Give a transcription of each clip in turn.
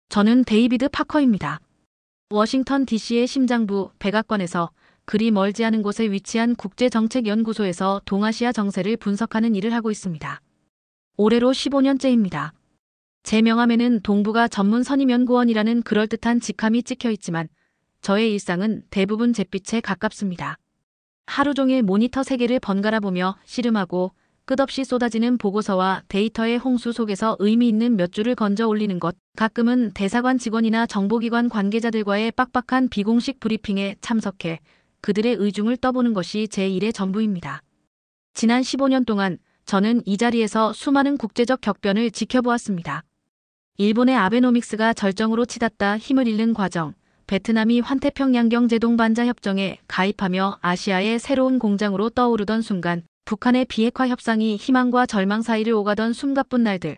저는 데이비드 파커입니다. 워싱턴 DC의 심장부 백악관에서 그리 멀지 않은 곳에 위치한 국제정책연구소에서 동아시아 정세를 분석하는 일을 하고 있습니다. 올해로 15년째입니다. 제 명함에는 동북아 전문 선임연구원이라는 그럴듯한 직함이 찍혀 있지만 저의 일상은 대부분 잿빛에 가깝습니다. 하루 종일 모니터 3개를 번갈아 보며 씨름하고 끝없이 쏟아지는 보고서와 데이터의 홍수 속에서 의미 있는 몇 줄을 건져 올리는 것, 가끔은 대사관 직원이나 정보기관 관계자들과의 빡빡한 비공식 브리핑에 참석해 그들의 의중을 떠보는 것이 제 일의 전부입니다. 지난 15년 동안 저는 이 자리에서 수많은 국제적 격변을 지켜보았습니다. 일본의 아베노믹스가 절정으로 치닫다 힘을 잃는 과정, 베트남이 환태평양경제동반자협정에 가입하며 아시아의 새로운 공장으로 떠오르던 순간, 북한의 비핵화 협상이 희망과 절망 사이를 오가던 숨가쁜 날들,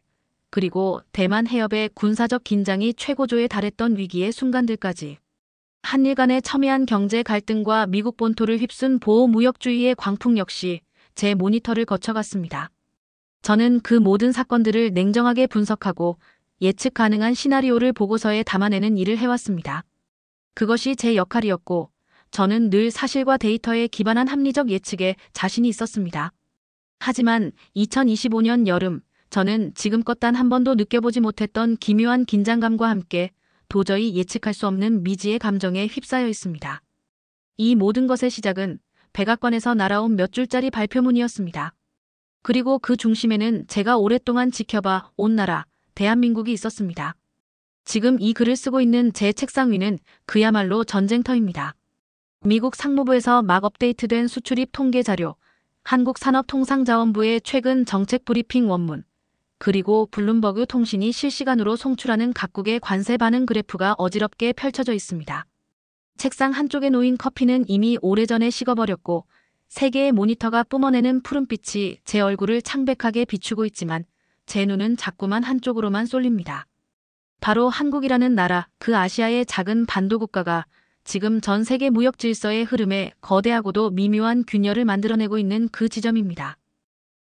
그리고 대만 해협의 군사적 긴장이 최고조에 달했던 위기의 순간들까지. 한일 간의 첨예한 경제 갈등과 미국 본토를 휩쓴 보호무역주의의 광풍 역시 제 모니터를 거쳐갔습니다. 저는 그 모든 사건들을 냉정하게 분석하고 예측 가능한 시나리오를 보고서에 담아내는 일을 해왔습니다. 그것이 제 역할이었고 저는 늘 사실과 데이터에 기반한 합리적 예측에 자신이 있었습니다. 하지만 2025년 여름 저는 지금껏 단 한 번도 느껴보지 못했던 기묘한 긴장감과 함께 도저히 예측할 수 없는 미지의 감정에 휩싸여 있습니다. 이 모든 것의 시작은 백악관에서 날아온 몇 줄짜리 발표문이었습니다. 그리고 그 중심에는 제가 오랫동안 지켜봐 온 나라, 대한민국이 있었습니다. 지금 이 글을 쓰고 있는 제 책상 위는 그야말로 전쟁터입니다. 미국 상무부에서 막 업데이트된 수출입 통계 자료, 한국산업통상자원부의 최근 정책 브리핑 원문, 그리고 블룸버그 통신이 실시간으로 송출하는 각국의 관세 반응 그래프가 어지럽게 펼쳐져 있습니다. 책상 한쪽에 놓인 커피는 이미 오래전에 식어버렸고 3개의 모니터가 뿜어내는 푸른빛이 제 얼굴을 창백하게 비추고 있지만 제 눈은 자꾸만 한쪽으로만 쏠립니다. 바로 한국이라는 나라, 그 아시아의 작은 반도국가가 지금 전 세계 무역 질서의 흐름에 거대하고도 미묘한 균열을 만들어내고 있는 그 지점입니다.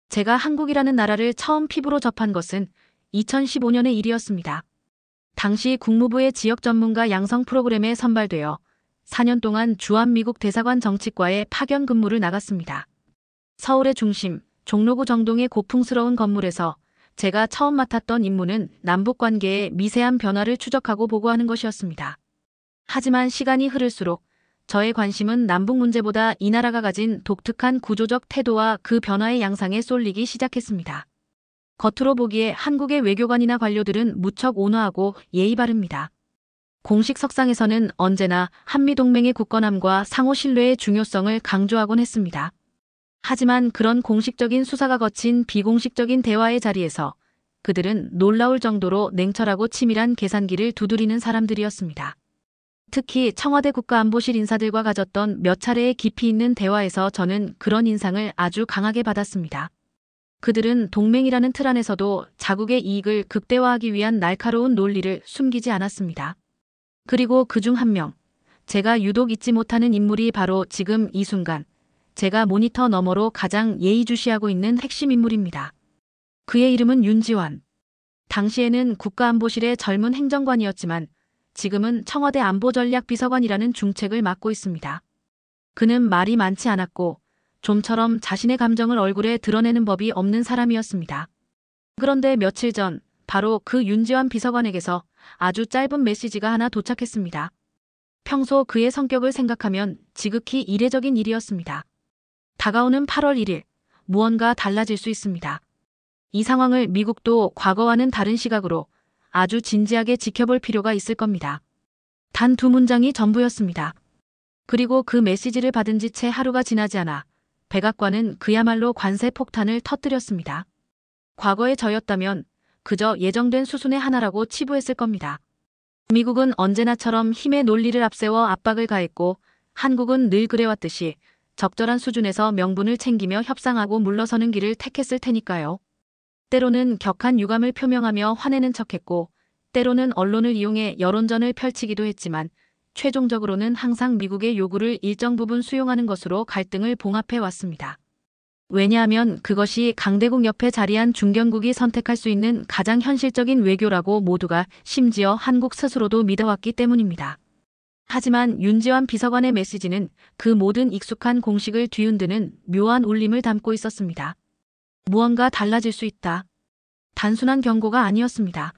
제가 한국이라는 나라를 처음 피부로 접한 것은 2015년의 일이었습니다. 당시 국무부의 지역 전문가 양성 프로그램에 선발되어 4년 동안 주한미국 대사관 정치과에 파견 근무를 나갔습니다. 서울의 중심, 종로구 정동의 고풍스러운 건물에서 제가 처음 맡았던 임무는 남북관계의 미세한 변화를 추적하고 보고하는 것이었습니다. 하지만 시간이 흐를수록 저의 관심은 남북 문제보다 이 나라가 가진 독특한 구조적 태도와 그 변화의 양상에 쏠리기 시작했습니다. 겉으로 보기에 한국의 외교관이나 관료들은 무척 온화하고 예의 바릅니다. 공식 석상에서는 언제나 한미동맹의 굳건함과 상호 신뢰의 중요성을 강조하곤 했습니다. 하지만 그런 공식적인 수사가 거친 비공식적인 대화의 자리에서 그들은 놀라울 정도로 냉철하고 치밀한 계산기를 두드리는 사람들이었습니다. 특히 청와대 국가안보실 인사들과 가졌던 몇 차례의 깊이 있는 대화에서 저는 그런 인상을 아주 강하게 받았습니다. 그들은 동맹이라는 틀 안에서도 자국의 이익을 극대화하기 위한 날카로운 논리를 숨기지 않았습니다. 그리고 그중 한 명, 제가 유독 잊지 못하는 인물이 바로 지금 이 순간 제가 모니터 너머로 가장 예의주시하고 있는 핵심 인물입니다. 그의 이름은 윤지환. 당시에는 국가안보실의 젊은 행정관이었지만 지금은 청와대 안보전략비서관이라는 중책을 맡고 있습니다. 그는 말이 많지 않았고 좀처럼 자신의 감정을 얼굴에 드러내는 법이 없는 사람이었습니다. 그런데 며칠 전 바로 그 윤지환 비서관에게서 아주 짧은 메시지가 하나 도착했습니다. 평소 그의 성격을 생각하면 지극히 이례적인 일이었습니다. 다가오는 8월 1일, 무언가 달라질 수 있습니다. 이 상황을 미국도 과거와는 다른 시각으로 아주 진지하게 지켜볼 필요가 있을 겁니다. 단 2문장이 전부였습니다. 그리고 그 메시지를 받은 지 채 하루가 지나지 않아 백악관은 그야말로 관세 폭탄을 터뜨렸습니다. 과거의 저였다면 그저 예정된 수순의 하나라고 치부했을 겁니다. 미국은 언제나처럼 힘의 논리를 앞세워 압박을 가했고 한국은 늘 그래왔듯이 적절한 수준에서 명분을 챙기며 협상하고 물러서는 길을 택했을 테니까요. 때로는 격한 유감을 표명하며 화내는 척했고 때로는 언론을 이용해 여론전을 펼치기도 했지만 최종적으로는 항상 미국의 요구를 일정 부분 수용하는 것으로 갈등을 봉합해 왔습니다. 왜냐하면 그것이 강대국 옆에 자리한 중견국이 선택할 수 있는 가장 현실적인 외교라고 모두가 심지어 한국 스스로도 믿어왔기 때문입니다. 하지만 윤지환 비서관의 메시지는 그 모든 익숙한 공식을 뒤흔드는 묘한 울림을 담고 있었습니다. 무언가 달라질 수 있다. 단순한 경고가 아니었습니다.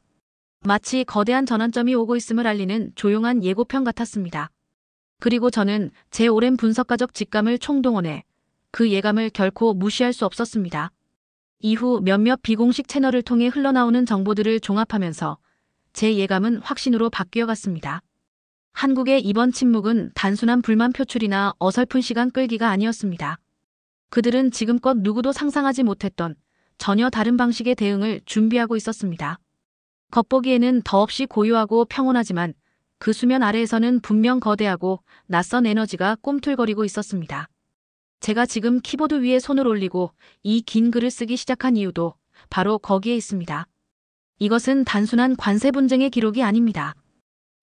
마치 거대한 전환점이 오고 있음을 알리는 조용한 예고편 같았습니다. 그리고 저는 제 오랜 분석가적 직감을 총동원해 그 예감을 결코 무시할 수 없었습니다. 이후 몇몇 비공식 채널을 통해 흘러나오는 정보들을 종합하면서 제 예감은 확신으로 바뀌어갔습니다. 한국의 이번 침묵은 단순한 불만 표출이나 어설픈 시간 끌기가 아니었습니다. 그들은 지금껏 누구도 상상하지 못했던 전혀 다른 방식의 대응을 준비하고 있었습니다. 겉보기에는 더없이 고요하고 평온하지만 그 수면 아래에서는 분명 거대하고 낯선 에너지가 꿈틀거리고 있었습니다. 제가 지금 키보드 위에 손을 올리고 이 긴 글을 쓰기 시작한 이유도 바로 거기에 있습니다. 이것은 단순한 관세 분쟁의 기록이 아닙니다.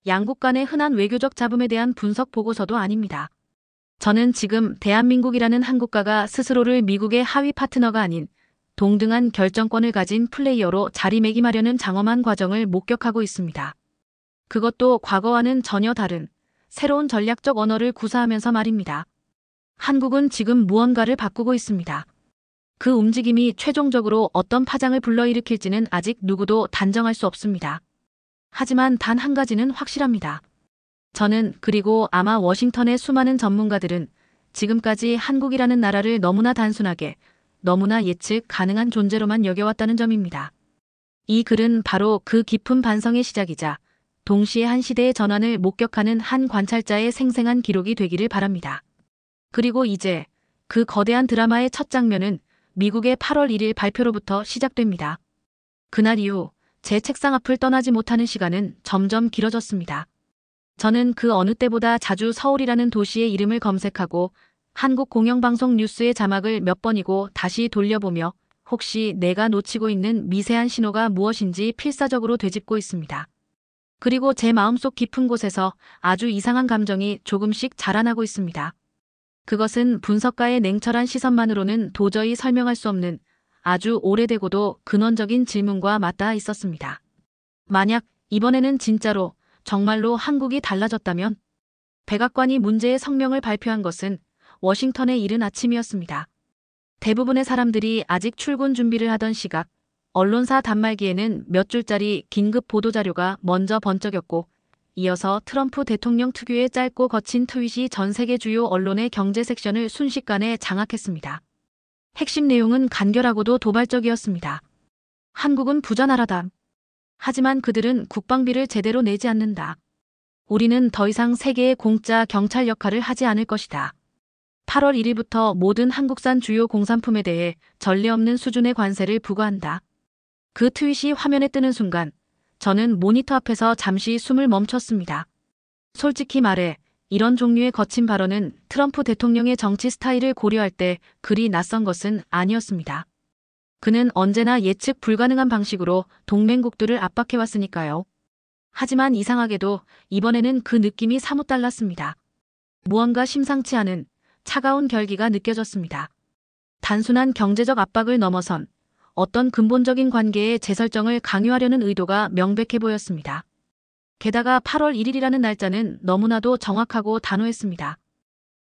양국 간의 흔한 외교적 잡음에 대한 분석 보고서도 아닙니다. 저는 지금 대한민국이라는 한 국가가 스스로를 미국의 하위 파트너가 아닌 동등한 결정권을 가진 플레이어로 자리매김하려는 장엄한 과정을 목격하고 있습니다. 그것도 과거와는 전혀 다른 새로운 전략적 언어를 구사하면서 말입니다. 한국은 지금 무언가를 바꾸고 있습니다. 그 움직임이 최종적으로 어떤 파장을 불러일으킬지는 아직 누구도 단정할 수 없습니다. 하지만 단 한 가지는 확실합니다. 저는 그리고 아마 워싱턴의 수많은 전문가들은 지금까지 한국이라는 나라를 너무나 단순하게, 너무나 예측 가능한 존재로만 여겨왔다는 점입니다. 이 글은 바로 그 깊은 반성의 시작이자 동시에 한 시대의 전환을 목격하는 한 관찰자의 생생한 기록이 되기를 바랍니다. 그리고 이제 그 거대한 드라마의 첫 장면은 미국의 8월 1일 발표로부터 시작됩니다. 그날 이후 제 책상 앞을 떠나지 못하는 시간은 점점 길어졌습니다. 저는 그 어느 때보다 자주 서울이라는 도시의 이름을 검색하고 한국 공영방송 뉴스의 자막을 몇 번이고 다시 돌려보며 혹시 내가 놓치고 있는 미세한 신호가 무엇인지 필사적으로 되짚고 있습니다. 그리고 제 마음속 깊은 곳에서 아주 이상한 감정이 조금씩 자라나고 있습니다. 그것은 분석가의 냉철한 시선만으로는 도저히 설명할 수 없는 아주 오래되고도 근원적인 질문과 맞닿아 있었습니다. 만약 이번에는 진짜로 정말로 한국이 달라졌다면? 백악관이 문제의 성명을 발표한 것은 워싱턴의 이른 아침이었습니다. 대부분의 사람들이 아직 출근 준비를 하던 시각, 언론사 단말기에는 몇 줄짜리 긴급 보도자료가 먼저 번쩍였고 이어서 트럼프 대통령 특유의 짧고 거친 트윗이 전 세계 주요 언론의 경제 섹션을 순식간에 장악했습니다. 핵심 내용은 간결하고도 도발적이었습니다. 한국은 부자나라다. 하지만 그들은 국방비를 제대로 내지 않는다. 우리는 더 이상 세계의 공짜 경찰 역할을 하지 않을 것이다. 8월 1일부터 모든 한국산 주요 공산품에 대해 전례 없는 수준의 관세를 부과한다. 그 트윗이 화면에 뜨는 순간 저는 모니터 앞에서 잠시 숨을 멈췄습니다. 솔직히 말해 이런 종류의 거친 발언은 트럼프 대통령의 정치 스타일을 고려할 때 그리 낯선 것은 아니었습니다. 그는 언제나 예측 불가능한 방식으로 동맹국들을 압박해왔으니까요. 하지만 이상하게도 이번에는 그 느낌이 사뭇 달랐습니다. 무언가 심상치 않은 차가운 결기가 느껴졌습니다. 단순한 경제적 압박을 넘어선 어떤 근본적인 관계의 재설정을 강요하려는 의도가 명백해 보였습니다. 게다가 8월 1일이라는 날짜는 너무나도 정확하고 단호했습니다.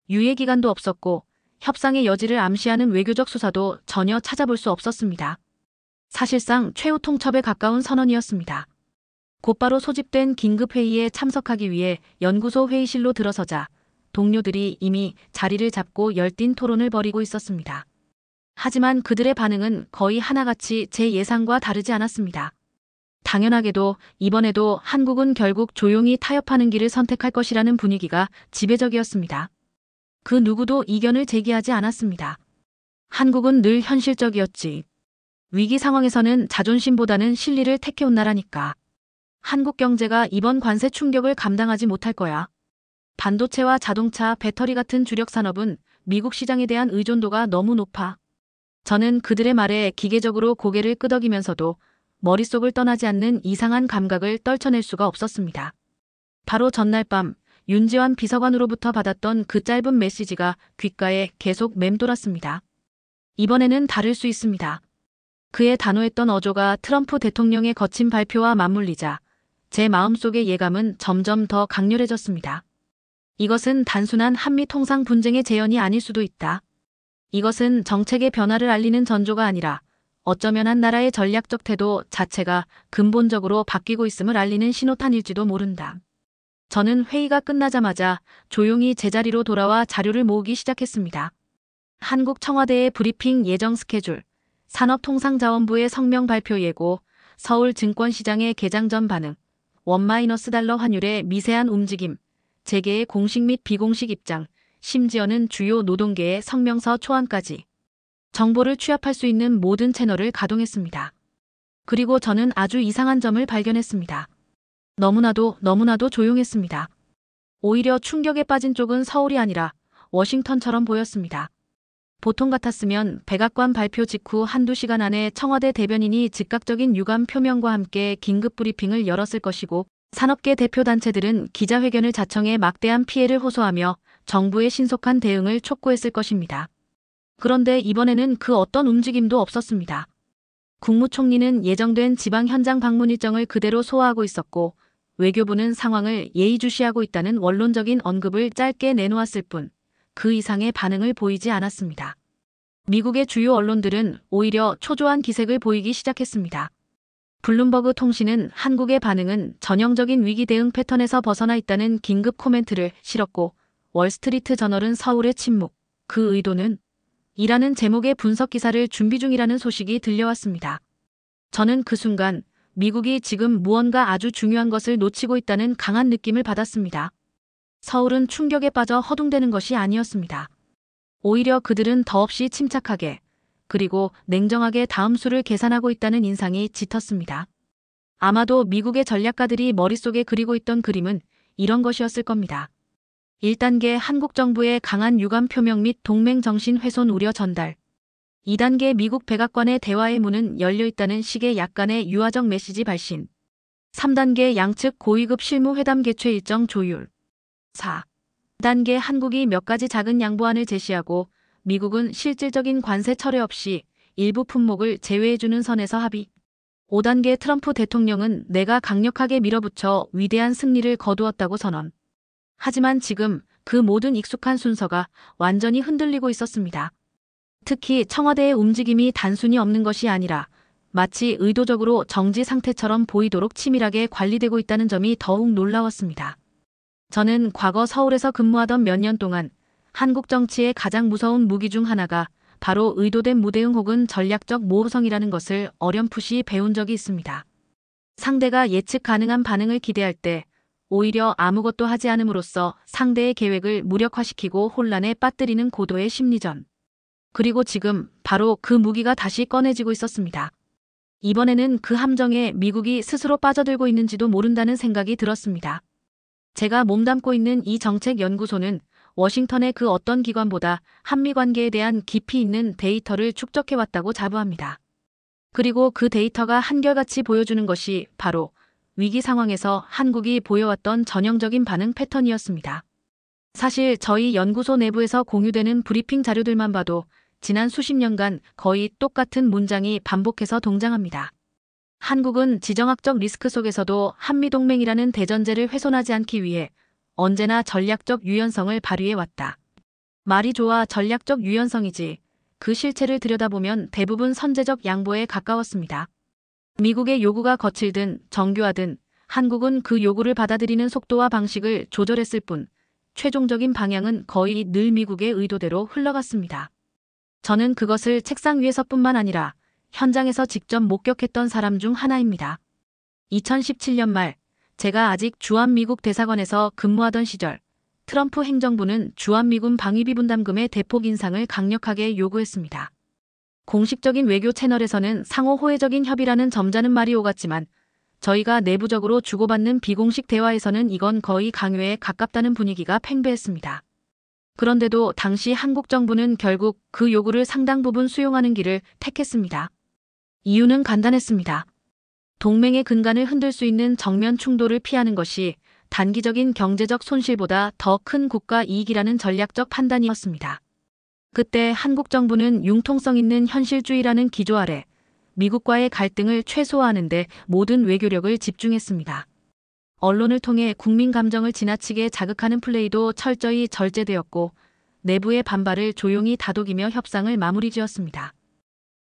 유예 기간도 없었고 협상의 여지를 암시하는 외교적 수사도 전혀 찾아볼 수 없었습니다. 사실상 최후 통첩에 가까운 선언이었습니다. 곧바로 소집된 긴급회의에 참석하기 위해 연구소 회의실로 들어서자 동료들이 이미 자리를 잡고 열띤 토론을 벌이고 있었습니다. 하지만 그들의 반응은 거의 하나같이 제 예상과 다르지 않았습니다. 당연하게도 이번에도 한국은 결국 조용히 타협하는 길을 선택할 것이라는 분위기가 지배적이었습니다. 그 누구도 이견을 제기하지 않았습니다. 한국은 늘 현실적이었지. 위기 상황에서는 자존심보다는 실리를 택해온 나라니까. 한국 경제가 이번 관세 충격을 감당하지 못할 거야. 반도체와 자동차, 배터리 같은 주력 산업은 미국 시장에 대한 의존도가 너무 높아. 저는 그들의 말에 기계적으로 고개를 끄덕이면서도 머릿속을 떠나지 않는 이상한 감각을 떨쳐낼 수가 없었습니다. 바로 전날 밤 윤지환 비서관으로부터 받았던 그 짧은 메시지가 귓가에 계속 맴돌았습니다. 이번에는 다를 수 있습니다. 그의 단호했던 어조가 트럼프 대통령의 거친 발표와 맞물리자 제 마음속의 예감은 점점 더 강렬해졌습니다. 이것은 단순한 한미 통상 분쟁의 재현이 아닐 수도 있다. 이것은 정책의 변화를 알리는 전조가 아니라 어쩌면 한 나라의 전략적 태도 자체가 근본적으로 바뀌고 있음을 알리는 신호탄일지도 모른다. 저는 회의가 끝나자마자 조용히 제자리로 돌아와 자료를 모으기 시작했습니다. 한국 청와대의 브리핑 예정 스케줄, 산업통상자원부의 성명 발표 예고, 서울증권시장의 개장 전 반응, $1- 환율의 미세한 움직임, 재계의 공식 및 비공식 입장, 심지어는 주요 노동계의 성명서 초안까지 정보를 취합할 수 있는 모든 채널을 가동했습니다. 그리고 저는 아주 이상한 점을 발견했습니다. 너무나도 조용했습니다. 오히려 충격에 빠진 쪽은 서울이 아니라 워싱턴처럼 보였습니다. 보통 같았으면 백악관 발표 직후 한두 시간 안에 청와대 대변인이 즉각적인 유감 표명과 함께 긴급 브리핑을 열었을 것이고 산업계 대표단체들은 기자회견을 자청해 막대한 피해를 호소하며 정부의 신속한 대응을 촉구했을 것입니다. 그런데 이번에는 그 어떤 움직임도 없었습니다. 국무총리는 예정된 지방 현장 방문 일정을 그대로 소화하고 있었고 외교부는 상황을 예의주시하고 있다는 원론적인 언급을 짧게 내놓았을 뿐 그 이상의 반응을 보이지 않았습니다. 미국의 주요 언론들은 오히려 초조한 기색을 보이기 시작했습니다. 블룸버그 통신은 한국의 반응은 전형적인 위기 대응 패턴에서 벗어나 있다는 긴급 코멘트를 실었고 월스트리트 저널은 서울의 침묵, 그 의도는? 이라는 제목의 분석 기사를 준비 중이라는 소식이 들려왔습니다. 저는 그 순간 미국이 지금 무언가 아주 중요한 것을 놓치고 있다는 강한 느낌을 받았습니다. 서울은 충격에 빠져 허둥대는 것이 아니었습니다. 오히려 그들은 더없이 침착하게 그리고 냉정하게 다음 수를 계산하고 있다는 인상이 짙었습니다. 아마도 미국의 전략가들이 머릿속에 그리고 있던 그림은 이런 것이었을 겁니다. 1단계 한국 정부의 강한 유감 표명 및 동맹 정신 훼손 우려 전달. 2단계 미국 백악관의 대화의 문은 열려 있다는 식의 약간의 유화적 메시지 발신. 3단계 양측 고위급 실무 회담 개최 일정 조율. 4단계 한국이 몇 가지 작은 양보안을 제시하고 미국은 실질적인 관세 철회 없이 일부 품목을 제외해주는 선에서 합의. 5단계 트럼프 대통령은 내가 강력하게 밀어붙여 위대한 승리를 거두었다고 선언. 하지만 지금 그 모든 익숙한 순서가 완전히 흔들리고 있었습니다. 특히 청와대의 움직임이 단순히 없는 것이 아니라 마치 의도적으로 정지 상태처럼 보이도록 치밀하게 관리되고 있다는 점이 더욱 놀라웠습니다. 저는 과거 서울에서 근무하던 몇 년 동안 한국 정치의 가장 무서운 무기 중 하나가 바로 의도된 무대응 혹은 전략적 모호성이라는 것을 어렴풋이 배운 적이 있습니다. 상대가 예측 가능한 반응을 기대할 때 오히려 아무것도 하지 않음으로써 상대의 계획을 무력화시키고 혼란에 빠뜨리는 고도의 심리전. 그리고 지금 바로 그 무기가 다시 꺼내지고 있었습니다. 이번에는 그 함정에 미국이 스스로 빠져들고 있는지도 모른다는 생각이 들었습니다. 제가 몸담고 있는 이 정책연구소는 워싱턴의 그 어떤 기관보다 한미 관계에 대한 깊이 있는 데이터를 축적해왔다고 자부합니다. 그리고 그 데이터가 한결같이 보여주는 것이 바로 위기 상황에서 한국이 보여왔던 전형적인 반응 패턴이었습니다. 사실 저희 연구소 내부에서 공유되는 브리핑 자료들만 봐도 지난 수십 년간 거의 똑같은 문장이 반복해서 등장합니다. 한국은 지정학적 리스크 속에서도 한미동맹이라는 대전제를 훼손하지 않기 위해 언제나 전략적 유연성을 발휘해왔다. 말이 좋아 전략적 유연성이지 그 실체를 들여다보면 대부분 선제적 양보에 가까웠습니다. 미국의 요구가 거칠든 정교하든 한국은 그 요구를 받아들이는 속도와 방식을 조절했을 뿐 최종적인 방향은 거의 늘 미국의 의도대로 흘러갔습니다. 저는 그것을 책상 위에서뿐만 아니라 현장에서 직접 목격했던 사람 중 하나입니다. 2017년 말 제가 아직 주한미국 대사관에서 근무하던 시절 트럼프 행정부는 주한미군 방위비 분담금의 대폭 인상을 강력하게 요구했습니다. 공식적인 외교 채널에서는 상호 호혜적인 협의라는 점잖은 말이 오갔지만 저희가 내부적으로 주고받는 비공식 대화에서는 이건 거의 강요에 가깝다는 분위기가 팽배했습니다. 그런데도 당시 한국 정부는 결국 그 요구를 상당 부분 수용하는 길을 택했습니다. 이유는 간단했습니다. 동맹의 근간을 흔들 수 있는 정면 충돌을 피하는 것이 단기적인 경제적 손실보다 더 큰 국가 이익이라는 전략적 판단이었습니다. 그때 한국 정부는 융통성 있는 현실주의라는 기조 아래 미국과의 갈등을 최소화하는 데 모든 외교력을 집중했습니다. 언론을 통해 국민 감정을 지나치게 자극하는 플레이도 철저히 절제되었고 내부의 반발을 조용히 다독이며 협상을 마무리지었습니다.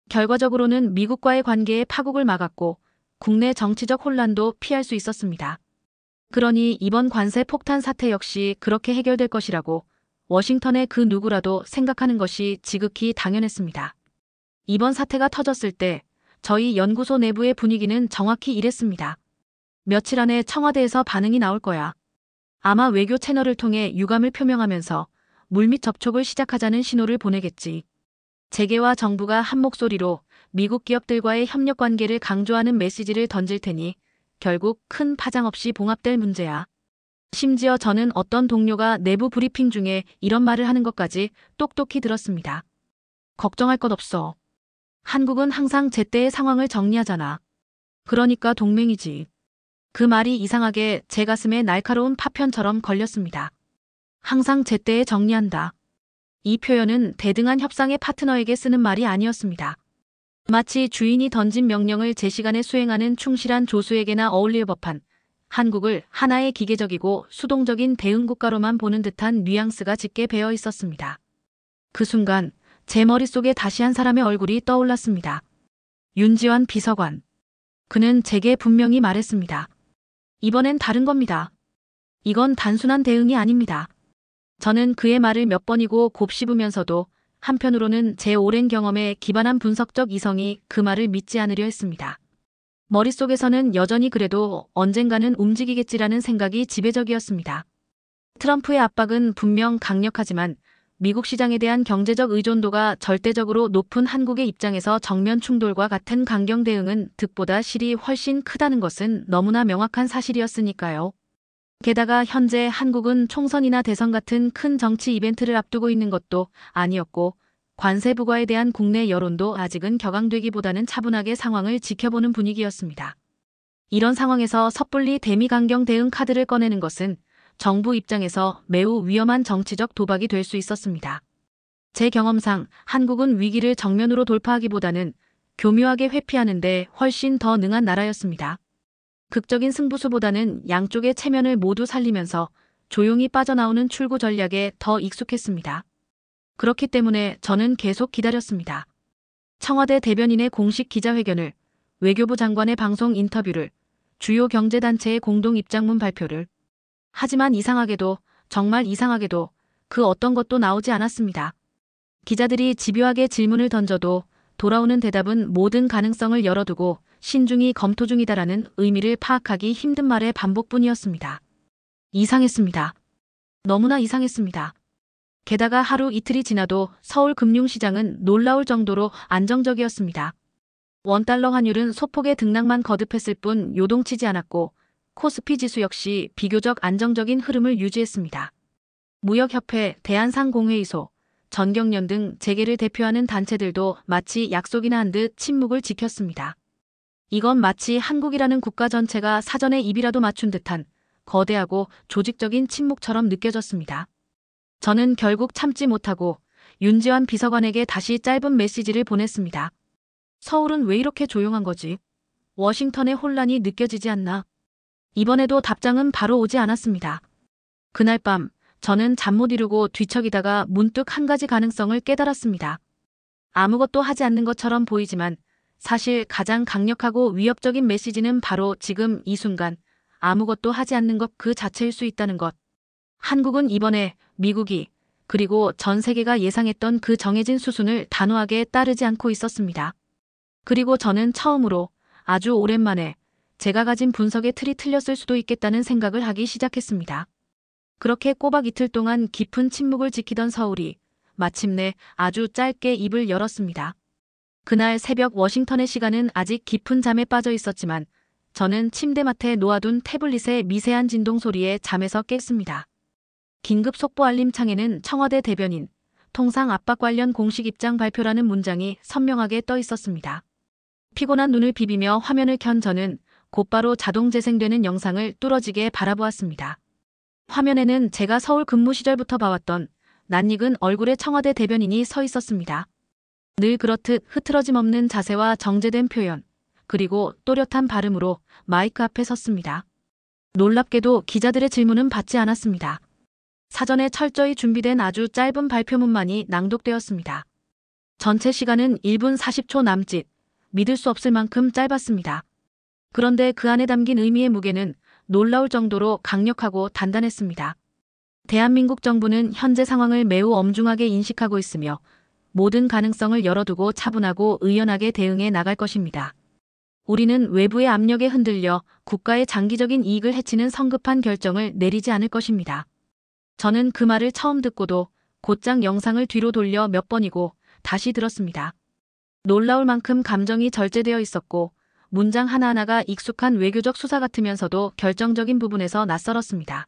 결과적으로는 미국과의 관계의 파국을 막았고 국내 정치적 혼란도 피할 수 있었습니다. 그러니 이번 관세 폭탄 사태 역시 그렇게 해결될 것이라고 워싱턴의 그 누구라도 생각하는 것이 지극히 당연했습니다. 이번 사태가 터졌을 때 저희 연구소 내부의 분위기는 정확히 이랬습니다. 며칠 안에 청와대에서 반응이 나올 거야. 아마 외교 채널을 통해 유감을 표명하면서 물밑 접촉을 시작하자는 신호를 보내겠지. 재계와 정부가 한 목소리로 미국 기업들과의 협력 관계를 강조하는 메시지를 던질 테니 결국 큰 파장 없이 봉합될 문제야. 심지어 저는 어떤 동료가 내부 브리핑 중에 이런 말을 하는 것까지 똑똑히 들었습니다. 걱정할 것 없어. 한국은 항상 제때의 상황을 정리하잖아. 그러니까 동맹이지. 그 말이 이상하게 제 가슴에 날카로운 파편처럼 걸렸습니다. 항상 제때에 정리한다. 이 표현은 대등한 협상의 파트너에게 쓰는 말이 아니었습니다. 마치 주인이 던진 명령을 제 시간에 수행하는 충실한 조수에게나 어울릴 법한 한국을 하나의 기계적이고 수동적인 대응국가로만 보는 듯한 뉘앙스가 짙게 배어 있었습니다. 그 순간 제 머릿속에 다시 한 사람의 얼굴이 떠올랐습니다. 윤지환 비서관. 그는 제게 분명히 말했습니다. 이번엔 다른 겁니다. 이건 단순한 대응이 아닙니다. 저는 그의 말을 몇 번이고 곱씹으면서도 한편으로는 제 오랜 경험에 기반한 분석적 이성이 그 말을 믿지 않으려 했습니다. 머릿속에서는 여전히 그래도 언젠가는 움직이겠지라는 생각이 지배적이었습니다. 트럼프의 압박은 분명 강력하지만 미국 시장에 대한 경제적 의존도가 절대적으로 높은 한국의 입장에서 정면 충돌과 같은 강경 대응은 득보다 실이 훨씬 크다는 것은 너무나 명확한 사실이었으니까요. 게다가 현재 한국은 총선이나 대선 같은 큰 정치 이벤트를 앞두고 있는 것도 아니었고 관세 부과에 대한 국내 여론도 아직은 격앙되기보다는 차분하게 상황을 지켜보는 분위기였습니다. 이런 상황에서 섣불리 대미 강경 대응 카드를 꺼내는 것은 정부 입장에서 매우 위험한 정치적 도박이 될 수 있었습니다. 제 경험상 한국은 위기를 정면으로 돌파하기보다는 교묘하게 회피하는 데 훨씬 더 능한 나라였습니다. 극적인 승부수보다는 양쪽의 체면을 모두 살리면서 조용히 빠져나오는 출구 전략에 더 익숙했습니다. 그렇기 때문에 저는 계속 기다렸습니다. 청와대 대변인의 공식 기자회견을, 외교부 장관의 방송 인터뷰를, 주요 경제단체의 공동 입장문 발표를. 하지만 이상하게도, 정말 이상하게도 그 어떤 것도 나오지 않았습니다. 기자들이 집요하게 질문을 던져도 돌아오는 대답은 모든 가능성을 열어두고 신중히 검토 중이다라는 의미를 파악하기 힘든 말의 반복뿐이었습니다. 이상했습니다. 너무나 이상했습니다. 게다가 하루 이틀이 지나도 서울 금융시장은 놀라울 정도로 안정적이었습니다. 원달러 환율은 소폭의 등락만 거듭했을 뿐 요동치지 않았고 코스피 지수 역시 비교적 안정적인 흐름을 유지했습니다. 무역협회, 대한상공회의소, 전경련 등 재계를 대표하는 단체들도 마치 약속이나 한 듯 침묵을 지켰습니다. 이건 마치 한국이라는 국가 전체가 사전에 입이라도 맞춘 듯한 거대하고 조직적인 침묵처럼 느껴졌습니다. 저는 결국 참지 못하고 윤지환 비서관에게 다시 짧은 메시지를 보냈습니다. 서울은 왜 이렇게 조용한 거지? 워싱턴의 혼란이 느껴지지 않나? 이번에도 답장은 바로 오지 않았습니다. 그날 밤 저는 잠 못 이루고 뒤척이다가 문득 한 가지 가능성을 깨달았습니다. 아무것도 하지 않는 것처럼 보이지만 사실 가장 강력하고 위협적인 메시지는 바로 지금 이 순간 아무것도 하지 않는 것 그 자체일 수 있다는 것. 한국은 이번에 미국이 그리고 전 세계가 예상했던 그 정해진 수순을 단호하게 따르지 않고 있었습니다. 그리고 저는 처음으로 아주 오랜만에 제가 가진 분석의 틀이 틀렸을 수도 있겠다는 생각을 하기 시작했습니다. 그렇게 꼬박 이틀 동안 깊은 침묵을 지키던 서울이 마침내 아주 짧게 입을 열었습니다. 그날 새벽 워싱턴의 시간은 아직 깊은 잠에 빠져 있었지만 저는 침대맡에 놓아둔 태블릿의 미세한 진동 소리에 잠에서 깼습니다. 긴급 속보 알림 창에는 청와대 대변인, 통상 압박 관련 공식 입장 발표라는 문장이 선명하게 떠 있었습니다. 피곤한 눈을 비비며 화면을 켠 저는 곧바로 자동 재생되는 영상을 뚫어지게 바라보았습니다. 화면에는 제가 서울 근무 시절부터 봐왔던 낯익은 얼굴에 청와대 대변인이 서 있었습니다. 늘 그렇듯 흐트러짐 없는 자세와 정제된 표현, 그리고 또렷한 발음으로 마이크 앞에 섰습니다. 놀랍게도 기자들의 질문은 받지 않았습니다. 사전에 철저히 준비된 아주 짧은 발표문만이 낭독되었습니다. 전체 시간은 1분 40초 남짓, 믿을 수 없을 만큼 짧았습니다. 그런데 그 안에 담긴 의미의 무게는 놀라울 정도로 강력하고 단단했습니다. 대한민국 정부는 현재 상황을 매우 엄중하게 인식하고 있으며 모든 가능성을 열어두고 차분하고 의연하게 대응해 나갈 것입니다. 우리는 외부의 압력에 흔들려 국가의 장기적인 이익을 해치는 성급한 결정을 내리지 않을 것입니다. 저는 그 말을 처음 듣고도 곧장 영상을 뒤로 돌려 몇 번이고 다시 들었습니다. 놀라울 만큼 감정이 절제되어 있었고 문장 하나하나가 익숙한 외교적 수사 같으면서도 결정적인 부분에서 낯설었습니다.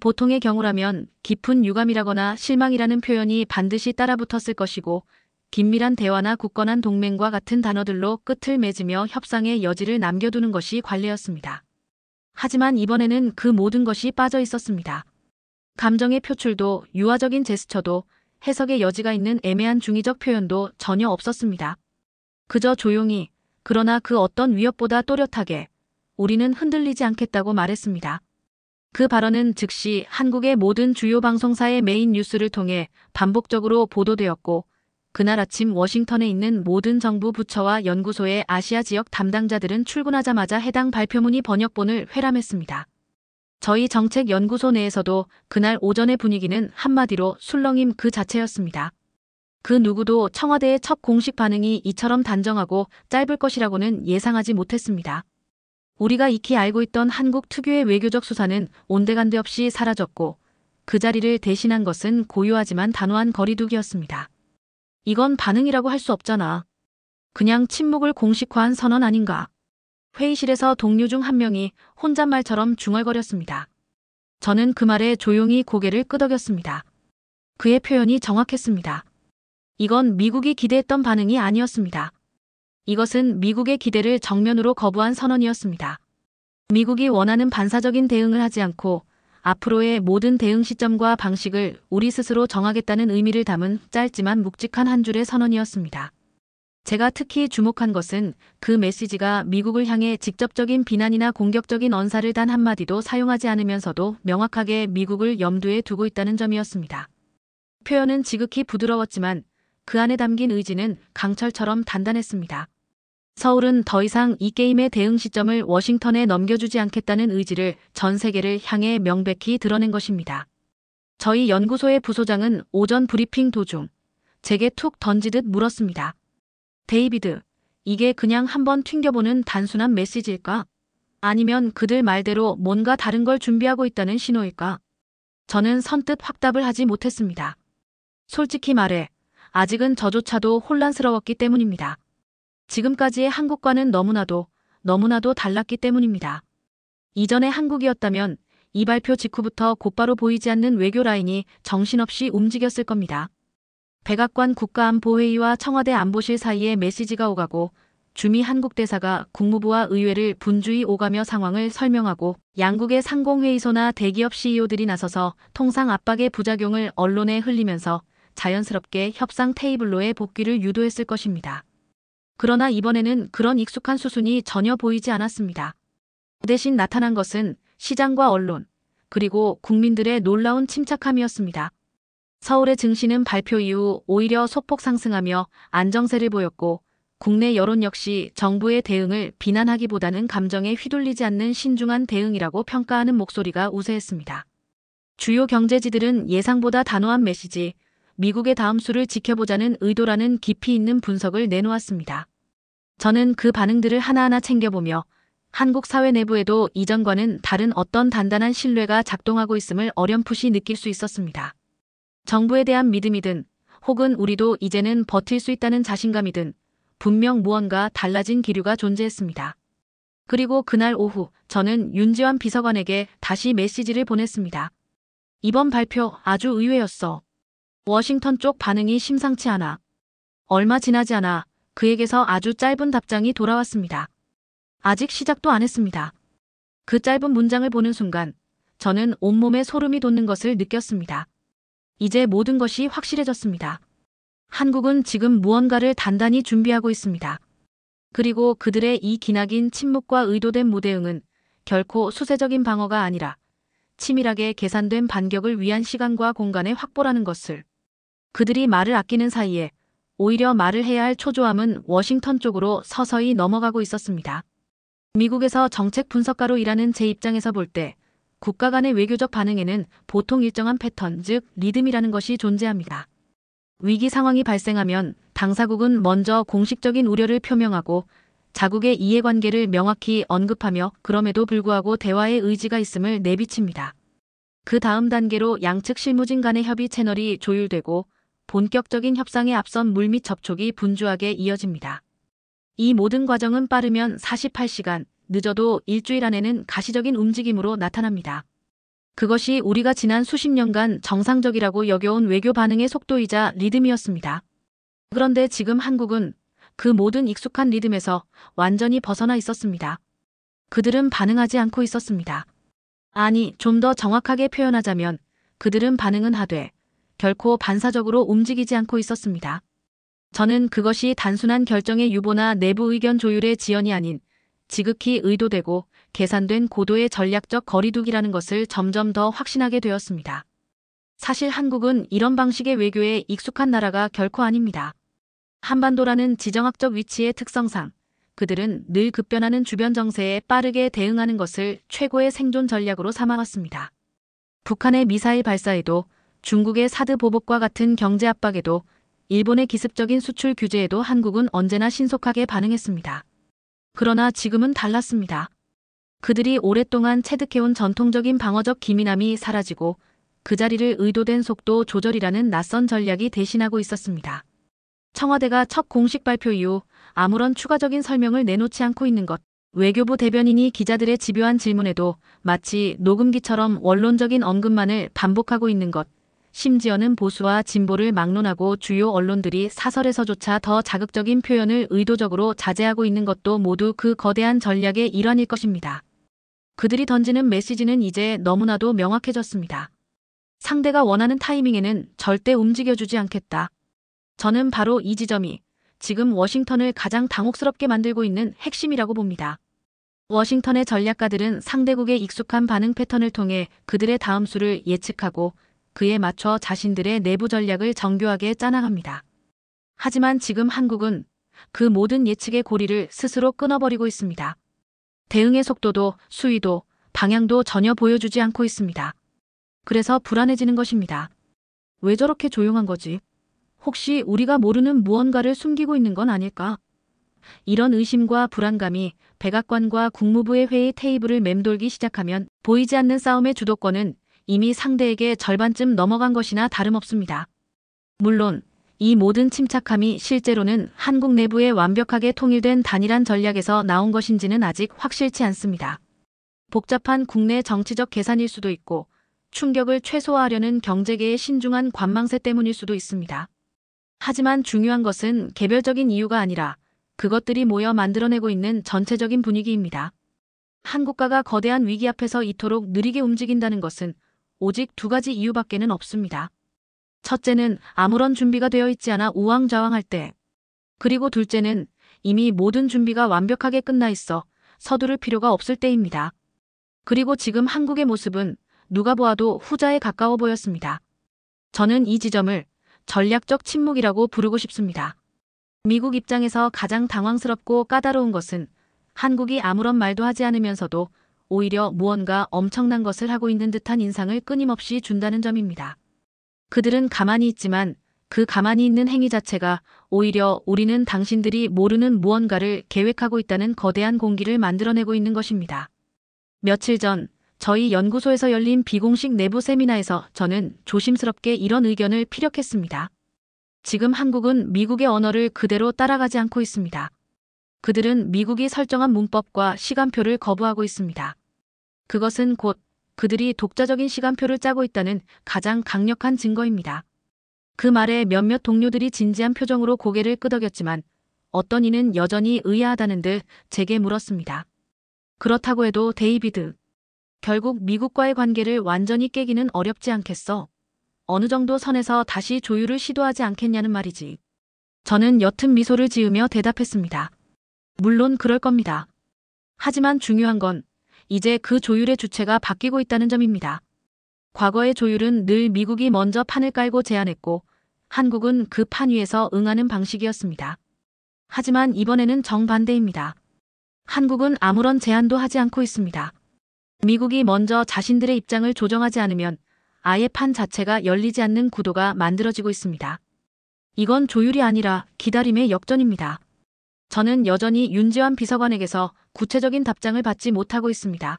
보통의 경우라면 깊은 유감이라거나 실망이라는 표현이 반드시 따라붙었을 것이고 긴밀한 대화나 굳건한 동맹과 같은 단어들로 끝을 맺으며 협상의 여지를 남겨두는 것이 관례였습니다. 하지만 이번에는 그 모든 것이 빠져 있었습니다. 감정의 표출도 유화적인 제스처도 해석의 여지가 있는 애매한 중의적 표현도 전혀 없었습니다. 그저 조용히, 그러나 그 어떤 위협보다 또렷하게 우리는 흔들리지 않겠다고 말했습니다. 그 발언은 즉시 한국의 모든 주요 방송사의 메인 뉴스를 통해 반복적으로 보도되었고 그날 아침 워싱턴에 있는 모든 정부 부처와 연구소의 아시아 지역 담당자들은 출근하자마자 해당 발표문이 번역본을 회람했습니다. 저희 정책연구소 내에서도 그날 오전의 분위기는 한마디로 술렁임 그 자체였습니다. 그 누구도 청와대의 첫 공식 반응이 이처럼 단정하고 짧을 것이라고는 예상하지 못했습니다. 우리가 익히 알고 있던 한국 특유의 외교적 수사는 온데간데 없이 사라졌고 그 자리를 대신한 것은 고요하지만 단호한 거리두기였습니다. 이건 반응이라고 할 수 없잖아. 그냥 침묵을 공식화한 선언 아닌가. 회의실에서 동료 중 한 명이 혼잣말처럼 중얼거렸습니다. 저는 그 말에 조용히 고개를 끄덕였습니다. 그의 표현이 정확했습니다. 이건 미국이 기대했던 반응이 아니었습니다. 이것은 미국의 기대를 정면으로 거부한 선언이었습니다. 미국이 원하는 반사적인 대응을 하지 않고 앞으로의 모든 대응 시점과 방식을 우리 스스로 정하겠다는 의미를 담은 짧지만 묵직한 한 줄의 선언이었습니다. 제가 특히 주목한 것은 그 메시지가 미국을 향해 직접적인 비난이나 공격적인 언사를 단 한마디도 사용하지 않으면서도 명확하게 미국을 염두에 두고 있다는 점이었습니다. 표현은 지극히 부드러웠지만 그 안에 담긴 의지는 강철처럼 단단했습니다. 서울은 더 이상 이 게임의 대응 시점을 워싱턴에 넘겨주지 않겠다는 의지를 전 세계를 향해 명백히 드러낸 것입니다. 저희 연구소의 부소장은 오전 브리핑 도중 제게 툭 던지듯 물었습니다. 데이비드, 이게 그냥 한번 튕겨보는 단순한 메시지일까? 아니면 그들 말대로 뭔가 다른 걸 준비하고 있다는 신호일까? 저는 선뜻 확답을 하지 못했습니다. 솔직히 말해 아직은 저조차도 혼란스러웠기 때문입니다. 지금까지의 한국과는 너무나도 달랐기 때문입니다. 이전의 한국이었다면 이 발표 직후부터 곧바로 보이지 않는 외교 라인이 정신없이 움직였을 겁니다. 백악관 국가안보회의와 청와대 안보실 사이에 메시지가 오가고 주미 한국대사가 국무부와 의회를 분주히 오가며 상황을 설명하고 양국의 상공회의소나 대기업 CEO들이 나서서 통상 압박의 부작용을 언론에 흘리면서 자연스럽게 협상 테이블로의 복귀를 유도했을 것입니다. 그러나 이번에는 그런 익숙한 수순이 전혀 보이지 않았습니다. 대신 나타난 것은 시장과 언론, 그리고 국민들의 놀라운 침착함이었습니다. 서울의 증시는 발표 이후 오히려 소폭 상승하며 안정세를 보였고 국내 여론 역시 정부의 대응을 비난하기보다는 감정에 휘둘리지 않는 신중한 대응이라고 평가하는 목소리가 우세했습니다. 주요 경제지들은 예상보다 단호한 메시지, 미국의 다음 수를 지켜보자는 의도라는 깊이 있는 분석을 내놓았습니다. 저는 그 반응들을 하나하나 챙겨보며 한국 사회 내부에도 이전과는 다른 어떤 단단한 신뢰가 작동하고 있음을 어렴풋이 느낄 수 있었습니다. 정부에 대한 믿음이든 혹은 우리도 이제는 버틸 수 있다는 자신감이든 분명 무언가 달라진 기류가 존재했습니다. 그리고 그날 오후 저는 윤지환 비서관에게 다시 메시지를 보냈습니다. 이번 발표 아주 의외였어. 워싱턴 쪽 반응이 심상치 않아. 얼마 지나지 않아 그에게서 아주 짧은 답장이 돌아왔습니다. 아직 시작도 안 했습니다. 그 짧은 문장을 보는 순간 저는 온몸에 소름이 돋는 것을 느꼈습니다. 이제 모든 것이 확실해졌습니다. 한국은 지금 무언가를 단단히 준비하고 있습니다. 그리고 그들의 이 기나긴 침묵과 의도된 무대응은 결코 수세적인 방어가 아니라 치밀하게 계산된 반격을 위한 시간과 공간의 확보라는 것을. 그들이 말을 아끼는 사이에 오히려 말을 해야 할 초조함은 워싱턴 쪽으로 서서히 넘어가고 있었습니다. 미국에서 정책 분석가로 일하는 제 입장에서 볼 때 국가 간의 외교적 반응에는 보통 일정한 패턴, 즉 리듬이라는 것이 존재합니다. 위기 상황이 발생하면 당사국은 먼저 공식적인 우려를 표명하고 자국의 이해관계를 명확히 언급하며 그럼에도 불구하고 대화의 의지가 있음을 내비칩니다. 그 다음 단계로 양측 실무진 간의 협의 채널이 조율되고 본격적인 협상에 앞선 물밑 접촉이 분주하게 이어집니다. 이 모든 과정은 빠르면 48시간, 늦어도 일주일 안에는 가시적인 움직임으로 나타납니다. 그것이 우리가 지난 수십 년간 정상적이라고 여겨온 외교 반응의 속도이자 리듬이었습니다. 그런데 지금 한국은 그 모든 익숙한 리듬에서 완전히 벗어나 있었습니다. 그들은 반응하지 않고 있었습니다. 아니, 좀 더 정확하게 표현하자면 그들은 반응은 하되 결코 반사적으로 움직이지 않고 있었습니다. 저는 그것이 단순한 결정의 유보나 내부 의견 조율의 지연이 아닌 지극히 의도되고 계산된 고도의 전략적 거리두기라는 것을 점점 더 확신하게 되었습니다. 사실 한국은 이런 방식의 외교에 익숙한 나라가 결코 아닙니다. 한반도라는 지정학적 위치의 특성상 그들은 늘 급변하는 주변 정세에 빠르게 대응하는 것을 최고의 생존 전략으로 삼아왔습니다. 북한의 미사일 발사에도 중국의 사드 보복과 같은 경제 압박에도 일본의 기습적인 수출 규제에도 한국은 언제나 신속하게 반응했습니다. 그러나 지금은 달랐습니다. 그들이 오랫동안 체득해온 전통적인 방어적 기민함이 사라지고 그 자리를 의도된 속도 조절이라는 낯선 전략이 대신하고 있었습니다. 청와대가 첫 공식 발표 이후 아무런 추가적인 설명을 내놓지 않고 있는 것, 외교부 대변인이 기자들의 집요한 질문에도 마치 녹음기처럼 원론적인 언급만을 반복하고 있는 것, 심지어는 보수와 진보를 막론하고 주요 언론들이 사설에서조차 더 자극적인 표현을 의도적으로 자제하고 있는 것도 모두 그 거대한 전략의 일환일 것입니다. 그들이 던지는 메시지는 이제 너무나도 명확해졌습니다. 상대가 원하는 타이밍에는 절대 움직여주지 않겠다. 저는 바로 이 지점이 지금 워싱턴을 가장 당혹스럽게 만들고 있는 핵심이라고 봅니다. 워싱턴의 전략가들은 상대국의 익숙한 반응 패턴을 통해 그들의 다음 수를 예측하고 그에 맞춰 자신들의 내부 전략을 정교하게 짜나갑니다. 하지만 지금 한국은 그 모든 예측의 고리를 스스로 끊어버리고 있습니다. 대응의 속도도 수위도 방향도 전혀 보여주지 않고 있습니다. 그래서 불안해지는 것입니다. 왜 저렇게 조용한 거지? 혹시 우리가 모르는 무언가를 숨기고 있는 건 아닐까? 이런 의심과 불안감이 백악관과 국무부의 회의 테이블을 맴돌기 시작하면 보이지 않는 싸움의 주도권은 이미 상대에게 절반쯤 넘어간 것이나 다름없습니다. 물론 이 모든 침착함이 실제로는 한국 내부에 완벽하게 통일된 단일한 전략에서 나온 것인지는 아직 확실치 않습니다. 복잡한 국내 정치적 계산일 수도 있고 충격을 최소화하려는 경제계의 신중한 관망세 때문일 수도 있습니다. 하지만 중요한 것은 개별적인 이유가 아니라 그것들이 모여 만들어내고 있는 전체적인 분위기입니다. 한 국가가 거대한 위기 앞에서 이토록 느리게 움직인다는 것은 오직 두 가지 이유밖에는 없습니다. 첫째는 아무런 준비가 되어 있지 않아 우왕좌왕할 때. 그리고 둘째는 이미 모든 준비가 완벽하게 끝나 있어 서두를 필요가 없을 때입니다. 그리고 지금 한국의 모습은 누가 보아도 후자에 가까워 보였습니다. 저는 이 지점을 전략적 침묵이라고 부르고 싶습니다. 미국 입장에서 가장 당황스럽고 까다로운 것은 한국이 아무런 말도 하지 않으면서도 오히려 무언가 엄청난 것을 하고 있는 듯한 인상을 끊임없이 준다는 점입니다. 그들은 가만히 있지만 그 가만히 있는 행위 자체가 오히려 우리는 당신들이 모르는 무언가를 계획하고 있다는 거대한 공기를 만들어내고 있는 것입니다. 며칠 전 저희 연구소에서 열린 비공식 내부 세미나에서 저는 조심스럽게 이런 의견을 피력했습니다. 지금 한국은 미국의 언어를 그대로 따라가지 않고 있습니다. 그들은 미국이 설정한 문법과 시간표를 거부하고 있습니다. 그것은 곧 그들이 독자적인 시간표를 짜고 있다는 가장 강력한 증거입니다. 그 말에 몇몇 동료들이 진지한 표정으로 고개를 끄덕였지만 어떤 이는 여전히 의아하다는 듯 제게 물었습니다. 그렇다고 해도 데이비드, 결국 미국과의 관계를 완전히 깨기는 어렵지 않겠어? 어느 정도 선에서 다시 조율을 시도하지 않겠냐는 말이지. 저는 옅은 미소를 지으며 대답했습니다. 물론 그럴 겁니다. 하지만 중요한 건 이제 그 조율의 주체가 바뀌고 있다는 점입니다. 과거의 조율은 늘 미국이 먼저 판을 깔고 제안했고 한국은 그 판 위에서 응하는 방식이었습니다. 하지만 이번에는 정반대입니다. 한국은 아무런 제안도 하지 않고 있습니다. 미국이 먼저 자신들의 입장을 조정하지 않으면 아예 판 자체가 열리지 않는 구도가 만들어지고 있습니다. 이건 조율이 아니라 기다림의 역전입니다. 저는 여전히 윤지환 비서관에게서 구체적인 답장을 받지 못하고 있습니다.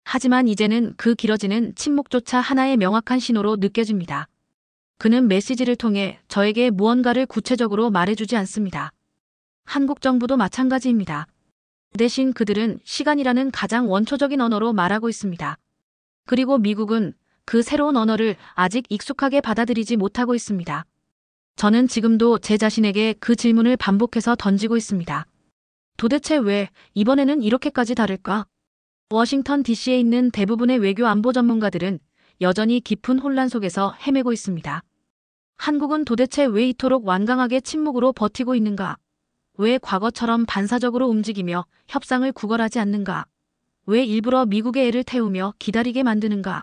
하지만 이제는 그 길어지는 침묵조차 하나의 명확한 신호로 느껴집니다. 그는 메시지를 통해 저에게 무언가를 구체적으로 말해주지 않습니다. 한국 정부도 마찬가지입니다. 대신 그들은 시간이라는 가장 원초적인 언어로 말하고 있습니다. 그리고 미국은 그 새로운 언어를 아직 익숙하게 받아들이지 못하고 있습니다. 저는 지금도 제 자신에게 그 질문을 반복해서 던지고 있습니다. 도대체 왜 이번에는 이렇게까지 다를까? 워싱턴 DC에 있는 대부분의 외교 안보 전문가들은 여전히 깊은 혼란 속에서 헤매고 있습니다. 한국은 도대체 왜 이토록 완강하게 침묵으로 버티고 있는가? 왜 과거처럼 반사적으로 움직이며 협상을 구걸하지 않는가? 왜 일부러 미국의 애를 태우며 기다리게 만드는가?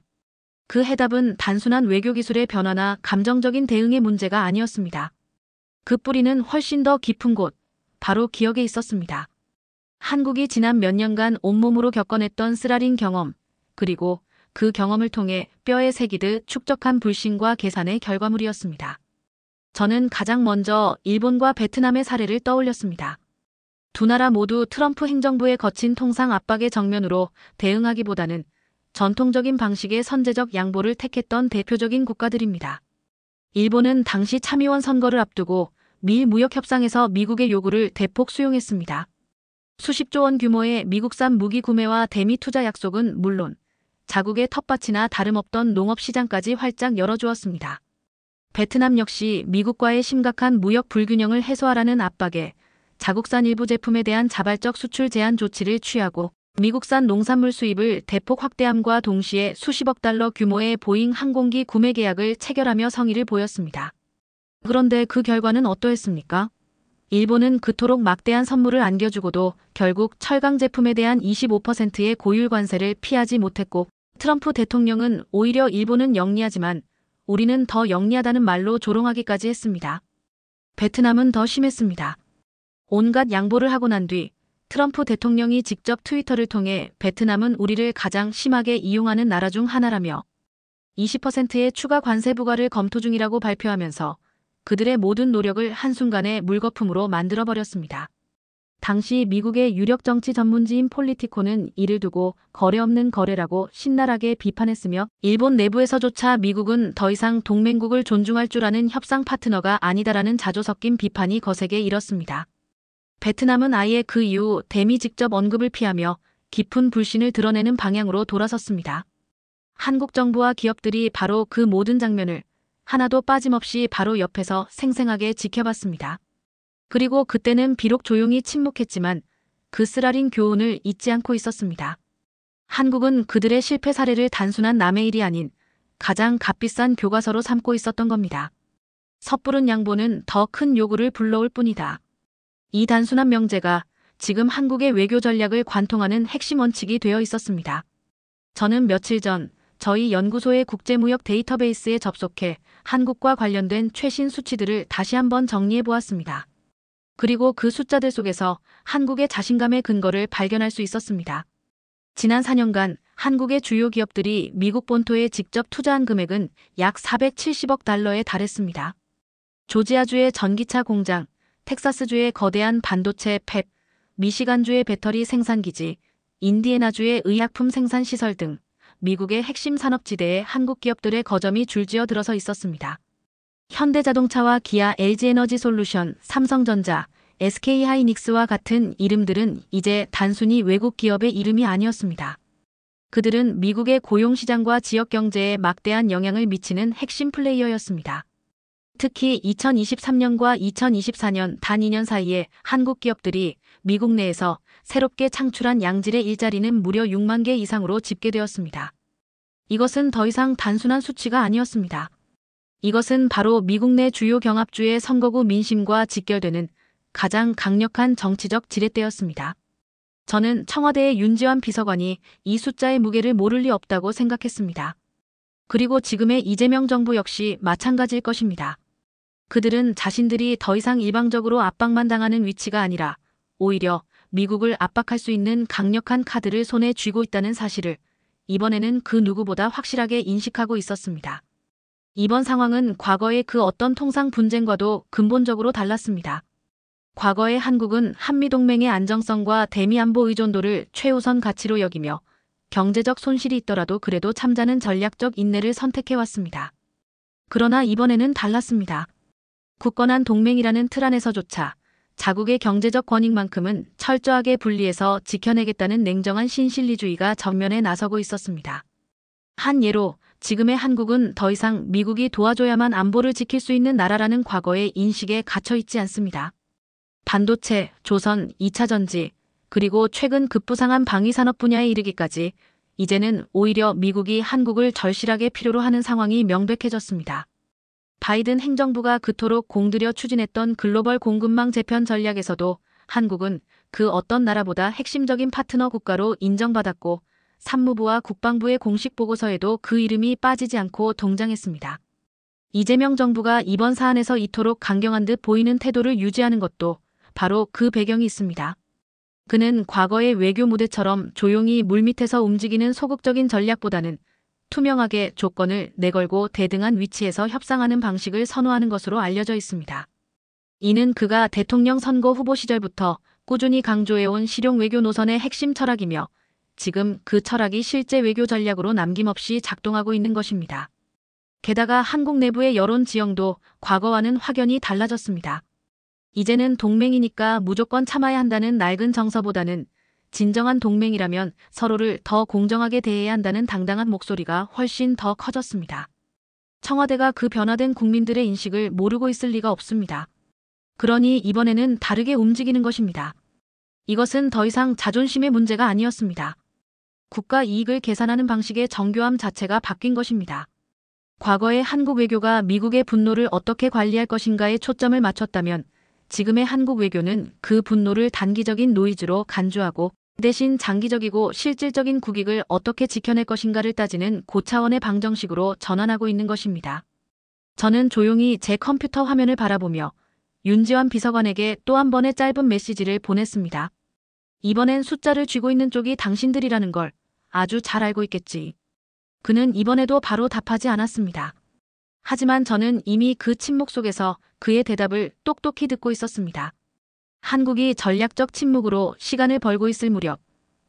그 해답은 단순한 외교 기술의 변화나 감정적인 대응의 문제가 아니었습니다. 그 뿌리는 훨씬 더 깊은 곳, 바로 기억에 있었습니다. 한국이 지난 몇 년간 온몸으로 겪어냈던 쓰라린 경험, 그리고 그 경험을 통해 뼈에 새기듯 축적한 불신과 계산의 결과물이었습니다. 저는 가장 먼저 일본과 베트남의 사례를 떠올렸습니다. 두 나라 모두 트럼프 행정부의 거친 통상 압박의 정면으로 대응하기보다는 전통적인 방식의 선제적 양보를 택했던 대표적인 국가들입니다. 일본은 당시 참의원 선거를 앞두고 미일 무역 협상에서 미국의 요구를 대폭 수용했습니다. 수십조 원 규모의 미국산 무기 구매와 대미 투자 약속은 물론 자국의 텃밭이나 다름없던 농업시장까지 활짝 열어주었습니다. 베트남 역시 미국과의 심각한 무역 불균형을 해소하라는 압박에 자국산 일부 제품에 대한 자발적 수출 제한 조치를 취하고 미국산 농산물 수입을 대폭 확대함과 동시에 수십억 달러 규모의 보잉 항공기 구매 계약을 체결하며 성의를 보였습니다. 그런데 그 결과는 어떠했습니까? 일본은 그토록 막대한 선물을 안겨주고도 결국 철강 제품에 대한 25%의 고율 관세를 피하지 못했고 트럼프 대통령은 오히려 일본은 영리하지만 우리는 더 영리하다는 말로 조롱하기까지 했습니다. 베트남은 더 심했습니다. 온갖 양보를 하고 난 뒤 트럼프 대통령이 직접 트위터를 통해 베트남은 우리를 가장 심하게 이용하는 나라 중 하나라며 20%의 추가 관세 부과를 검토 중이라고 발표하면서 그들의 모든 노력을 한순간에 물거품으로 만들어버렸습니다. 당시 미국의 유력 정치 전문지인 폴리티코는 이를 두고 거래 없는 거래라고 신랄하게 비판했으며 일본 내부에서조차 미국은 더 이상 동맹국을 존중할 줄 아는 협상 파트너가 아니다라는 자조 섞인 비판이 거세게 일었습니다. 베트남은 아예 그 이후 대미 직접 언급을 피하며 깊은 불신을 드러내는 방향으로 돌아섰습니다. 한국 정부와 기업들이 바로 그 모든 장면을 하나도 빠짐없이 바로 옆에서 생생하게 지켜봤습니다. 그리고 그때는 비록 조용히 침묵했지만 그 쓰라린 교훈을 잊지 않고 있었습니다. 한국은 그들의 실패 사례를 단순한 남의 일이 아닌 가장 값비싼 교과서로 삼고 있었던 겁니다. 섣부른 양보는 더 큰 요구를 불러올 뿐이다. 이 단순한 명제가 지금 한국의 외교 전략을 관통하는 핵심 원칙이 되어 있었습니다. 저는 며칠 전 저희 연구소의 국제무역 데이터베이스에 접속해 한국과 관련된 최신 수치들을 다시 한번 정리해 보았습니다. 그리고 그 숫자들 속에서 한국의 자신감의 근거를 발견할 수 있었습니다. 지난 4년간 한국의 주요 기업들이 미국 본토에 직접 투자한 금액은 약 470억 달러에 달했습니다. 조지아주의 전기차 공장, 텍사스주의 거대한 반도체 팹, 미시간주의 배터리 생산기지, 인디애나주의 의약품 생산시설 등 미국의 핵심 산업지대에 한국 기업들의 거점이 줄지어 들어서 있었습니다. 현대자동차와 기아, LG에너지솔루션, 삼성전자, SK하이닉스와 같은 이름들은 이제 단순히 외국 기업의 이름이 아니었습니다. 그들은 미국의 고용시장과 지역경제에 막대한 영향을 미치는 핵심 플레이어였습니다. 특히 2023년과 2024년 단 2년 사이에 한국 기업들이 미국 내에서 새롭게 창출한 양질의 일자리는 무려 6만 개 이상으로 집계되었습니다. 이것은 더 이상 단순한 수치가 아니었습니다. 이것은 바로 미국 내 주요 경합주의 선거구 민심과 직결되는 가장 강력한 정치적 지렛대였습니다. 저는 청와대의 윤지환 비서관이 이 숫자의 무게를 모를 리 없다고 생각했습니다. 그리고 지금의 이재명 정부 역시 마찬가지일 것입니다. 그들은 자신들이 더 이상 일방적으로 압박만 당하는 위치가 아니라 오히려 미국을 압박할 수 있는 강력한 카드를 손에 쥐고 있다는 사실을 이번에는 그 누구보다 확실하게 인식하고 있었습니다. 이번 상황은 과거의 그 어떤 통상 분쟁과도 근본적으로 달랐습니다. 과거의 한국은 한미동맹의 안정성과 대미안보 의존도를 최우선 가치로 여기며 경제적 손실이 있더라도 그래도 참자는 전략적 인내를 선택해왔습니다. 그러나 이번에는 달랐습니다. 굳건한 동맹이라는 틀 안에서조차 자국의 경제적 권익만큼은 철저하게 분리해서 지켜내겠다는 냉정한 신실리주의가 전면에 나서고 있었습니다. 한 예로 지금의 한국은 더 이상 미국이 도와줘야만 안보를 지킬 수 있는 나라라는 과거의 인식에 갇혀 있지 않습니다. 반도체, 조선, 2차 전지, 그리고 최근 급부상한 방위산업 분야에 이르기까지 이제는 오히려 미국이 한국을 절실하게 필요로 하는 상황이 명백해졌습니다. 바이든 행정부가 그토록 공들여 추진했던 글로벌 공급망 재편 전략에서도 한국은 그 어떤 나라보다 핵심적인 파트너 국가로 인정받았고 산무부와 국방부의 공식 보고서에도 그 이름이 빠지지 않고 동장했습니다. 이재명 정부가 이번 사안에서 이토록 강경한 듯 보이는 태도를 유지하는 것도 바로 그 배경이 있습니다. 그는 과거의 외교 무대처럼 조용히 물밑에서 움직이는 소극적인 전략보다는 투명하게 조건을 내걸고 대등한 위치에서 협상하는 방식을 선호하는 것으로 알려져 있습니다. 이는 그가 대통령 선거 후보 시절부터 꾸준히 강조해온 실용 외교 노선의 핵심 철학이며 지금 그 철학이 실제 외교 전략으로 남김없이 작동하고 있는 것입니다. 게다가 한국 내부의 여론 지형도 과거와는 확연히 달라졌습니다. 이제는 동맹이니까 무조건 참아야 한다는 낡은 정서보다는 진정한 동맹이라면 서로를 더 공정하게 대해야 한다는 당당한 목소리가 훨씬 더 커졌습니다. 청와대가 그 변화된 국민들의 인식을 모르고 있을 리가 없습니다. 그러니 이번에는 다르게 움직이는 것입니다. 이것은 더 이상 자존심의 문제가 아니었습니다. 국가 이익을 계산하는 방식의 정교함 자체가 바뀐 것입니다. 과거의 한국 외교가 미국의 분노를 어떻게 관리할 것인가에 초점을 맞췄다면 지금의 한국 외교는 그 분노를 단기적인 노이즈로 간주하고 대신 장기적이고 실질적인 국익을 어떻게 지켜낼 것인가를 따지는 고차원의 방정식으로 전환하고 있는 것입니다. 저는 조용히 제 컴퓨터 화면을 바라보며 윤지환 비서관에게 또 한 번의 짧은 메시지를 보냈습니다. 이번엔 숫자를 쥐고 있는 쪽이 당신들이라는 걸 아주 잘 알고 있겠지. 그는 이번에도 바로 답하지 않았습니다. 하지만 저는 이미 그 침묵 속에서 그의 대답을 똑똑히 듣고 있었습니다. 한국이 전략적 침묵으로 시간을 벌고 있을 무렵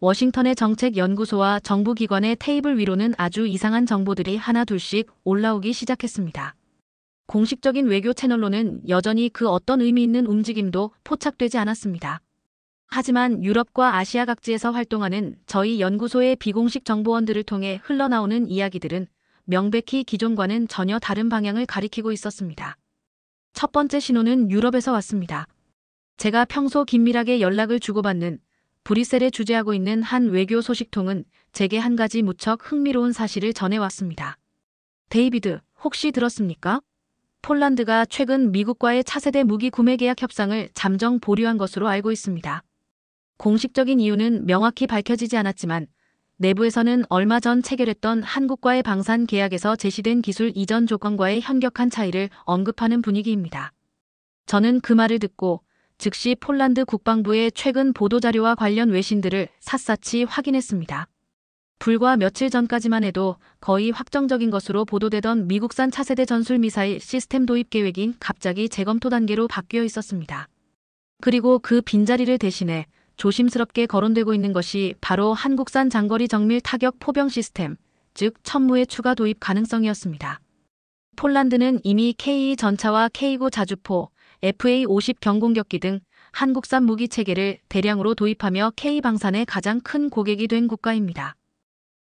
워싱턴의 정책연구소와 정부기관의 테이블 위로는 아주 이상한 정보들이 하나둘씩 올라오기 시작했습니다. 공식적인 외교 채널로는 여전히 그 어떤 의미 있는 움직임도 포착되지 않았습니다. 하지만 유럽과 아시아 각지에서 활동하는 저희 연구소의 비공식 정보원들을 통해 흘러나오는 이야기들은 명백히 기존과는 전혀 다른 방향을 가리키고 있었습니다. 첫 번째 신호는 유럽에서 왔습니다. 제가 평소 긴밀하게 연락을 주고받는 브뤼셀에 주재하고 있는 한 외교 소식통은 제게 한 가지 무척 흥미로운 사실을 전해왔습니다. 데이비드, 혹시 들었습니까? 폴란드가 최근 미국과의 차세대 무기 구매 계약 협상을 잠정 보류한 것으로 알고 있습니다. 공식적인 이유는 명확히 밝혀지지 않았지만 내부에서는 얼마 전 체결했던 한국과의 방산 계약에서 제시된 기술 이전 조건과의 현격한 차이를 언급하는 분위기입니다. 저는 그 말을 듣고 즉시 폴란드 국방부의 최근 보도자료와 관련 외신들을 샅샅이 확인했습니다. 불과 며칠 전까지만 해도 거의 확정적인 것으로 보도되던 미국산 차세대 전술미사일 시스템 도입 계획이 갑자기 재검토 단계로 바뀌어 있었습니다. 그리고 그 빈자리를 대신해 조심스럽게 거론되고 있는 것이 바로 한국산 장거리 정밀 타격 포병 시스템, 즉 천무의 추가 도입 가능성이었습니다. 폴란드는 이미 K2 전차와 K9 자주포, FA-50 경공격기 등 한국산 무기 체계를 대량으로 도입하며 K 방산의 가장 큰 고객이 된 국가입니다.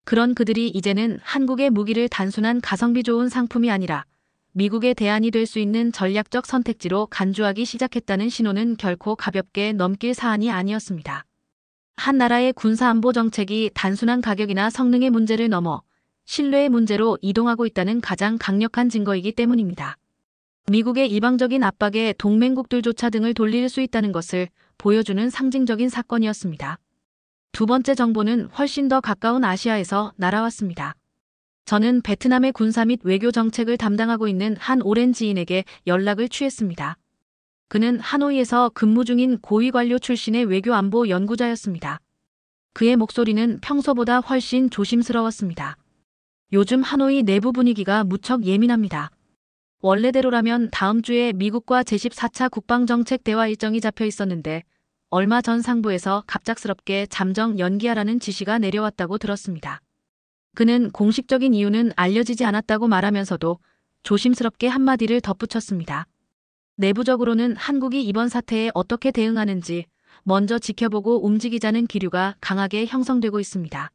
그런 그들이 이제는 한국의 무기를 단순한 가성비 좋은 상품이 아니라 미국의 대안이 될 수 있는 전략적 선택지로 간주하기 시작했다는 신호는 결코 가볍게 넘길 사안이 아니었습니다. 한 나라의 군사안보 정책이 단순한 가격이나 성능의 문제를 넘어 신뢰의 문제로 이동하고 있다는 가장 강력한 증거이기 때문입니다. 미국의 일방적인 압박에 동맹국들조차 등을 돌릴 수 있다는 것을 보여주는 상징적인 사건이었습니다. 두 번째 정보는 훨씬 더 가까운 아시아에서 날아왔습니다. 저는 베트남의 군사 및 외교 정책을 담당하고 있는 한 오랜 지인에게 연락을 취했습니다. 그는 하노이에서 근무 중인 고위 관료 출신의 외교 안보 연구자였습니다. 그의 목소리는 평소보다 훨씬 조심스러웠습니다. 요즘 하노이 내부 분위기가 무척 예민합니다. 원래대로라면 다음 주에 미국과 제14차 국방정책 대화 일정이 잡혀 있었는데 얼마 전 상부에서 갑작스럽게 잠정 연기하라는 지시가 내려왔다고 들었습니다. 그는 공식적인 이유는 알려지지 않았다고 말하면서도 조심스럽게 한마디를 덧붙였습니다. 내부적으로는 한국이 이번 사태에 어떻게 대응하는지 먼저 지켜보고 움직이자는 기류가 강하게 형성되고 있습니다.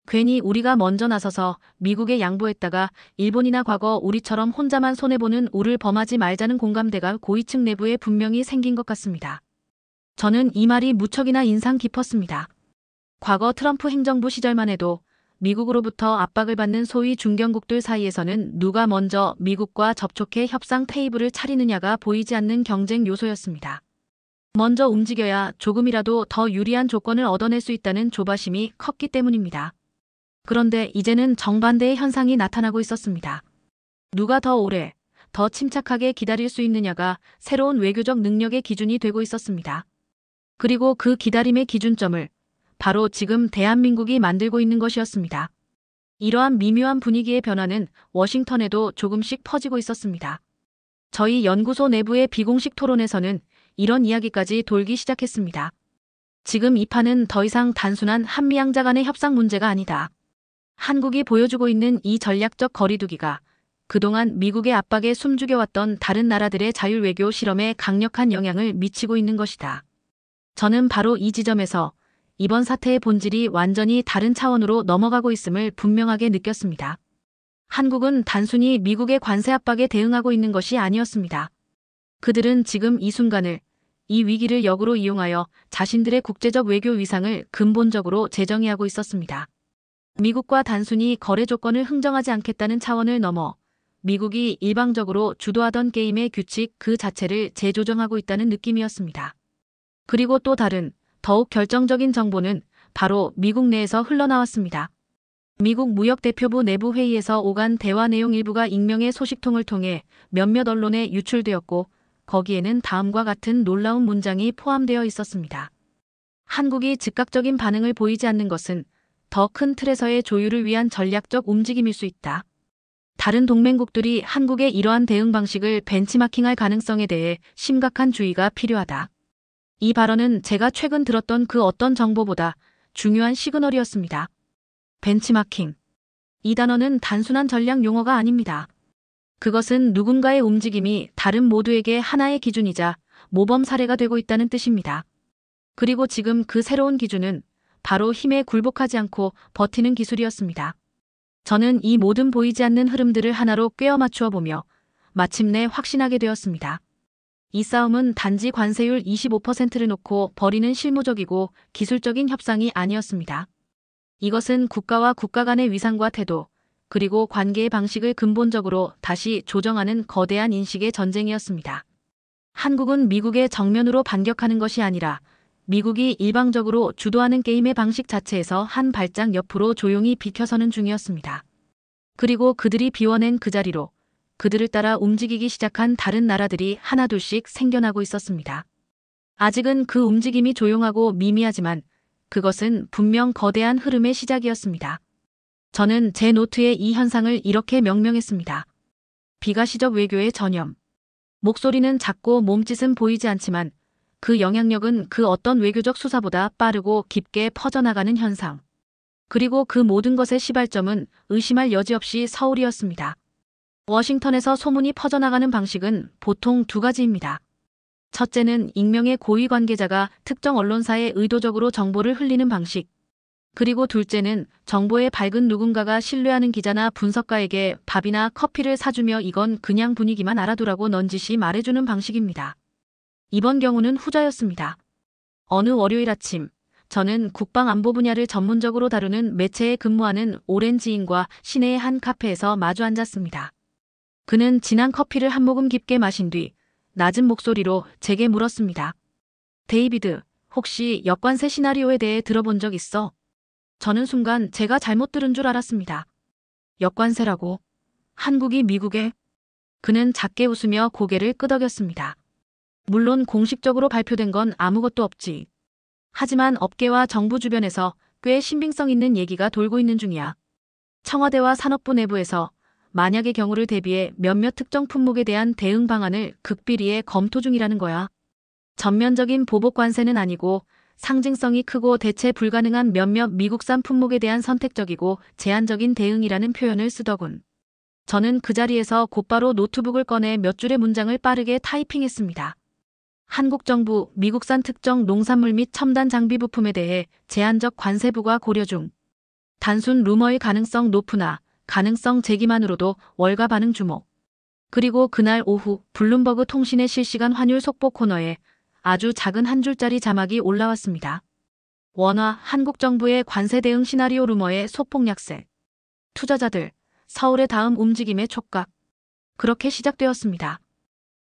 괜히 우리가 먼저 나서서 미국에 양보했다가 일본이나 과거 우리처럼 혼자만 손해보는 우를 범하지 말자는 공감대가 고위층 내부에 분명히 생긴 것 같습니다. 저는 이 말이 무척이나 인상 깊었습니다. 과거 트럼프 행정부 시절만 해도 미국으로부터 압박을 받는 소위 중견국들 사이에서는 누가 먼저 미국과 접촉해 협상 테이블을 차리느냐가 보이지 않는 경쟁 요소였습니다. 먼저 움직여야 조금이라도 더 유리한 조건을 얻어낼 수 있다는 조바심이 컸기 때문입니다. 그런데 이제는 정반대의 현상이 나타나고 있었습니다. 누가 더 오래, 더 침착하게 기다릴 수 있느냐가 새로운 외교적 능력의 기준이 되고 있었습니다. 그리고 그 기다림의 기준점을 바로 지금 대한민국이 만들고 있는 것이었습니다. 이러한 미묘한 분위기의 변화는 워싱턴에도 조금씩 퍼지고 있었습니다. 저희 연구소 내부의 비공식 토론에서는 이런 이야기까지 돌기 시작했습니다. 지금 이 판은 더 이상 단순한 한미양자 간의 협상 문제가 아니다. 한국이 보여주고 있는 이 전략적 거리두기가 그동안 미국의 압박에 숨죽여왔던 다른 나라들의 자율외교 실험에 강력한 영향을 미치고 있는 것이다. 저는 바로 이 지점에서 이번 사태의 본질이 완전히 다른 차원으로 넘어가고 있음을 분명하게 느꼈습니다. 한국은 단순히 미국의 관세 압박에 대응하고 있는 것이 아니었습니다. 그들은 지금 이 순간을, 이 위기를 역으로 이용하여 자신들의 국제적 외교 위상을 근본적으로 재정의하고 있었습니다. 미국과 단순히 거래 조건을 흥정하지 않겠다는 차원을 넘어 미국이 일방적으로 주도하던 게임의 규칙 그 자체를 재조정하고 있다는 느낌이었습니다. 그리고 또 다른, 더욱 결정적인 정보는 바로 미국 내에서 흘러나왔습니다. 미국 무역대표부 내부 회의에서 오간 대화 내용 일부가 익명의 소식통을 통해 몇몇 언론에 유출되었고 거기에는 다음과 같은 놀라운 문장이 포함되어 있었습니다. 한국이 즉각적인 반응을 보이지 않는 것은 더 큰 틀에서의 조율을 위한 전략적 움직임일 수 있다. 다른 동맹국들이 한국의 이러한 대응 방식을 벤치마킹할 가능성에 대해 심각한 주의가 필요하다. 이 발언은 제가 최근 들었던 그 어떤 정보보다 중요한 시그널이었습니다. 벤치마킹. 이 단어는 단순한 전략 용어가 아닙니다. 그것은 누군가의 움직임이 다른 모두에게 하나의 기준이자 모범 사례가 되고 있다는 뜻입니다. 그리고 지금 그 새로운 기준은 바로 힘에 굴복하지 않고 버티는 기술이었습니다. 저는 이 모든 보이지 않는 흐름들을 하나로 꿰어 맞추어 보며 마침내 확신하게 되었습니다. 이 싸움은 단지 관세율 25%를 놓고 벌이는 실무적이고 기술적인 협상이 아니었습니다. 이것은 국가와 국가 간의 위상과 태도, 그리고 관계의 방식을 근본적으로 다시 조정하는 거대한 인식의 전쟁이었습니다. 한국은 미국의 정면으로 반격하는 것이 아니라 미국이 일방적으로 주도하는 게임의 방식 자체에서 한 발짝 옆으로 조용히 비켜서는 중이었습니다. 그리고 그들이 비워낸 그 자리로 그들을 따라 움직이기 시작한 다른 나라들이 하나둘씩 생겨나고 있었습니다. 아직은 그 움직임이 조용하고 미미하지만 그것은 분명 거대한 흐름의 시작이었습니다. 저는 제 노트에 이 현상을 이렇게 명명했습니다. 비가시적 외교의 전염. 목소리는 작고 몸짓은 보이지 않지만 그 영향력은 그 어떤 외교적 수사보다 빠르고 깊게 퍼져나가는 현상. 그리고 그 모든 것의 시발점은 의심할 여지 없이 서울이었습니다. 워싱턴에서 소문이 퍼져나가는 방식은 보통 두 가지입니다. 첫째는 익명의 고위 관계자가 특정 언론사에 의도적으로 정보를 흘리는 방식. 그리고 둘째는 정보에 밝은 누군가가 신뢰하는 기자나 분석가에게 밥이나 커피를 사주며 이건 그냥 분위기만 알아두라고 넌지시 말해주는 방식입니다. 이번 경우는 후자였습니다. 어느 월요일 아침, 저는 국방안보 분야를 전문적으로 다루는 매체에 근무하는 오랜 지인과 시내의 한 카페에서 마주 앉았습니다. 그는 진한 커피를 한 모금 깊게 마신 뒤 낮은 목소리로 제게 물었습니다. 데이비드, 혹시 역관세 시나리오에 대해 들어본 적 있어? 저는 순간 제가 잘못 들은 줄 알았습니다. 역관세라고? 한국이 미국에? 그는 작게 웃으며 고개를 끄덕였습니다. 물론 공식적으로 발표된 건 아무것도 없지. 하지만 업계와 정부 주변에서 꽤 신빙성 있는 얘기가 돌고 있는 중이야. 청와대와 산업부 내부에서 만약의 경우를 대비해 몇몇 특정 품목에 대한 대응 방안을 극비리에 검토 중이라는 거야. 전면적인 보복 관세는 아니고 상징성이 크고 대체 불가능한 몇몇 미국산 품목에 대한 선택적이고 제한적인 대응이라는 표현을 쓰더군. 저는 그 자리에서 곧바로 노트북을 꺼내 몇 줄의 문장을 빠르게 타이핑했습니다. 한국 정부 미국산 특정 농산물 및 첨단 장비 부품에 대해 제한적 관세 부과 고려 중. 단순 루머일 가능성 높으나 가능성 제기만으로도 월가 반응 주목. 그리고 그날 오후 블룸버그 통신의 실시간 환율 속보 코너에 아주 작은 한 줄짜리 자막이 올라왔습니다. 원화 한국 정부의 관세 대응 시나리오 루머의 소폭 약세. 투자자들, 서울의 다음 움직임의 촉각. 그렇게 시작되었습니다.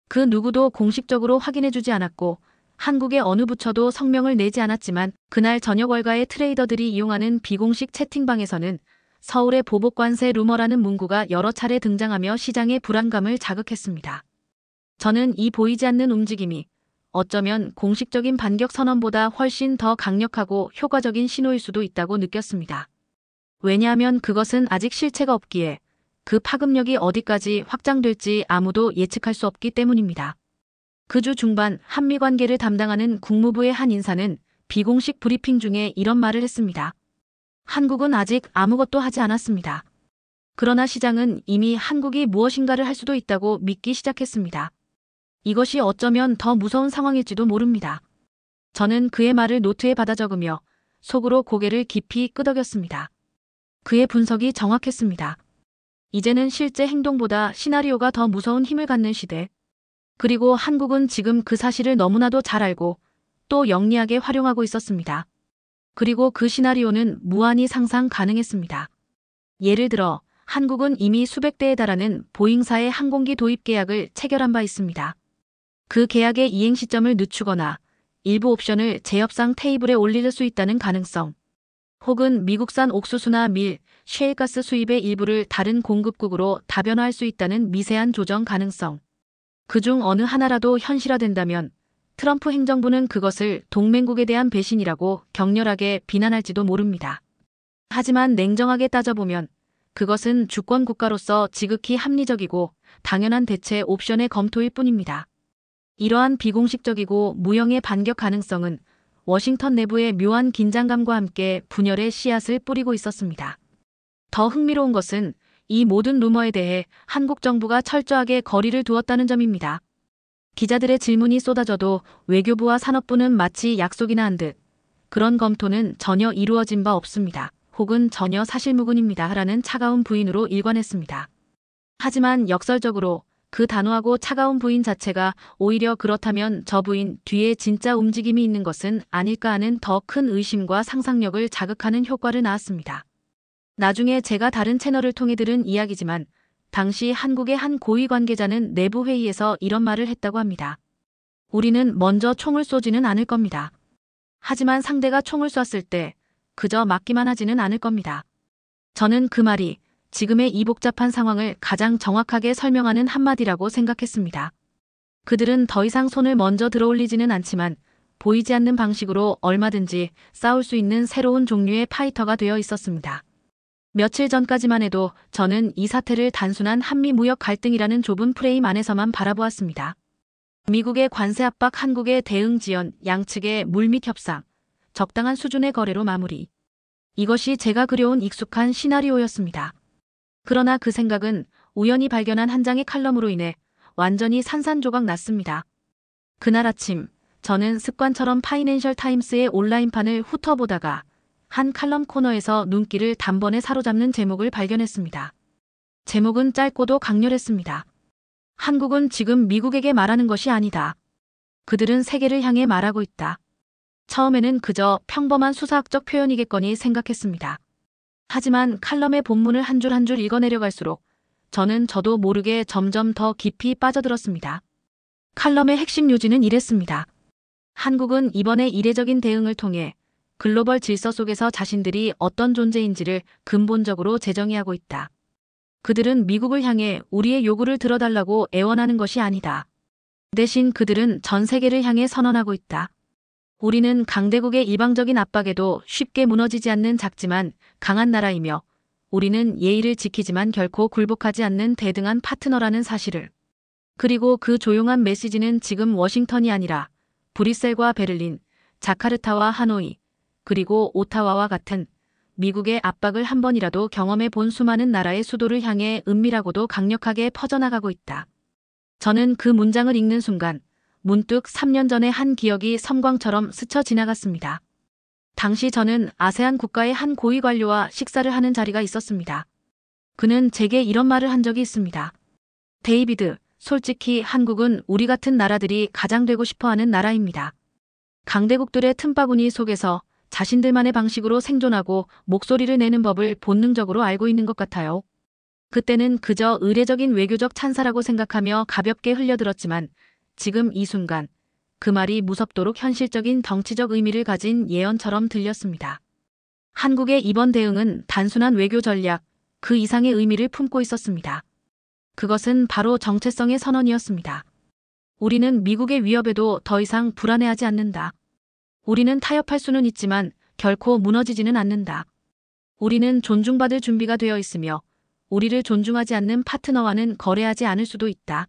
그 누구도 공식적으로 확인해주지 않았고 한국의 어느 부처도 성명을 내지 않았지만 그날 저녁 월가의 트레이더들이 이용하는 비공식 채팅방에서는 서울의 보복관세 루머라는 문구가 여러 차례 등장하며 시장의 불안감을 자극했습니다. 저는 이 보이지 않는 움직임이 어쩌면 공식적인 반격 선언보다 훨씬 더 강력하고 효과적인 신호일 수도 있다고 느꼈습니다. 왜냐하면 그것은 아직 실체가 없기에 그 파급력이 어디까지 확장될지 아무도 예측할 수 없기 때문입니다. 그 주 중반 한미 관계를 담당하는 국무부의 한 인사는 비공식 브리핑 중에 이런 말을 했습니다. 한국은 아직 아무것도 하지 않았습니다. 그러나 시장은 이미 한국이 무엇인가를 할 수도 있다고 믿기 시작했습니다. 이것이 어쩌면 더 무서운 상황일지도 모릅니다. 저는 그의 말을 노트에 받아 적으며 속으로 고개를 깊이 끄덕였습니다. 그의 분석이 정확했습니다. 이제는 실제 행동보다 시나리오가 더 무서운 힘을 갖는 시대. 그리고 한국은 지금 그 사실을 너무나도 잘 알고 또 영리하게 활용하고 있었습니다. 그리고 그 시나리오는 무한히 상상 가능했습니다. 예를 들어 한국은 이미 수백 대에 달하는 보잉사의 항공기 도입 계약을 체결한 바 있습니다. 그 계약의 이행 시점을 늦추거나 일부 옵션을 제협상 테이블에 올릴 수 있다는 가능성. 혹은 미국산 옥수수나 밀, 셰일가스 수입의 일부를 다른 공급국으로 다변화할 수 있다는 미세한 조정 가능성. 그중 어느 하나라도 현실화된다면 트럼프 행정부는 그것을 동맹국에 대한 배신이라고 격렬하게 비난할지도 모릅니다. 하지만 냉정하게 따져보면 그것은 주권 국가로서 지극히 합리적이고 당연한 대체 옵션의 검토일 뿐입니다. 이러한 비공식적이고 무형의 반격 가능성은 워싱턴 내부의 묘한 긴장감과 함께 분열의 씨앗을 뿌리고 있었습니다. 더 흥미로운 것은 이 모든 루머에 대해 한국 정부가 철저하게 거리를 두었다는 점입니다. 기자들의 질문이 쏟아져도 외교부와 산업부는 마치 약속이나 한 듯 그런 검토는 전혀 이루어진 바 없습니다. 혹은 전혀 사실무근입니다. 라는 차가운 부인으로 일관했습니다. 하지만 역설적으로 그 단호하고 차가운 부인 자체가 오히려 그렇다면 저 부인 뒤에 진짜 움직임이 있는 것은 아닐까 하는 더 큰 의심과 상상력을 자극하는 효과를 낳았습니다. 나중에 제가 다른 채널을 통해 들은 이야기지만 당시 한국의 한 고위 관계자는 내부 회의에서 이런 말을 했다고 합니다. 우리는 먼저 총을 쏘지는 않을 겁니다. 하지만 상대가 총을 쐈을 때 그저 맞기만 하지는 않을 겁니다. 저는 그 말이 지금의 이 복잡한 상황을 가장 정확하게 설명하는 한마디라고 생각했습니다. 그들은 더 이상 손을 먼저 들어올리지는 않지만 보이지 않는 방식으로 얼마든지 싸울 수 있는 새로운 종류의 파이터가 되어 있었습니다. 며칠 전까지만 해도 저는 이 사태를 단순한 한미 무역 갈등이라는 좁은 프레임 안에서만 바라보았습니다. 미국의 관세 압박, 한국의 대응 지연, 양측의 물밑 협상, 적당한 수준의 거래로 마무리. 이것이 제가 그려온 익숙한 시나리오였습니다. 그러나 그 생각은 우연히 발견한 한 장의 칼럼으로 인해 완전히 산산조각 났습니다. 그날 아침 저는 습관처럼 파이낸셜 타임스의 온라인판을 훑어보다가 한 칼럼 코너에서 눈길을 단번에 사로잡는 제목을 발견했습니다. 제목은 짧고도 강렬했습니다. 한국은 지금 미국에게 말하는 것이 아니다. 그들은 세계를 향해 말하고 있다. 처음에는 그저 평범한 수사학적 표현이겠거니 생각했습니다. 하지만 칼럼의 본문을 한 줄 한 줄 읽어내려갈수록 저는 저도 모르게 점점 더 깊이 빠져들었습니다. 칼럼의 핵심 요지는 이랬습니다. 한국은 이번에 이례적인 대응을 통해 글로벌 질서 속에서 자신들이 어떤 존재인지를 근본적으로 재정의하고 있다. 그들은 미국을 향해 우리의 요구를 들어달라고 애원하는 것이 아니다. 대신 그들은 전 세계를 향해 선언하고 있다. 우리는 강대국의 일방적인 압박에도 쉽게 무너지지 않는 작지만 강한 나라이며 우리는 예의를 지키지만 결코 굴복하지 않는 대등한 파트너라는 사실을. 그리고 그 조용한 메시지는 지금 워싱턴이 아니라 브뤼셀과 베를린, 자카르타와 하노이, 그리고 오타와와 같은 미국의 압박을 한 번이라도 경험해 본 수많은 나라의 수도를 향해 은밀하고도 강력하게 퍼져나가고 있다. 저는 그 문장을 읽는 순간 문득 3년 전의 한 기억이 섬광처럼 스쳐 지나갔습니다. 당시 저는 아세안 국가의 한 고위 관료와 식사를 하는 자리가 있었습니다. 그는 제게 이런 말을 한 적이 있습니다. 데이비드, 솔직히 한국은 우리 같은 나라들이 가장 되고 싶어하는 나라입니다. 강대국들의 틈바구니 속에서 자신들만의 방식으로 생존하고 목소리를 내는 법을 본능적으로 알고 있는 것 같아요. 그때는 그저 의례적인 외교적 찬사라고 생각하며 가볍게 흘려들었지만 지금 이 순간 그 말이 무섭도록 현실적인 정치적 의미를 가진 예언처럼 들렸습니다. 한국의 이번 대응은 단순한 외교 전략, 그 이상의 의미를 품고 있었습니다. 그것은 바로 정체성의 선언이었습니다. 우리는 미국의 위협에도 더 이상 불안해하지 않는다. 우리는 타협할 수는 있지만 결코 무너지지는 않는다. 우리는 존중받을 준비가 되어 있으며 우리를 존중하지 않는 파트너와는 거래하지 않을 수도 있다.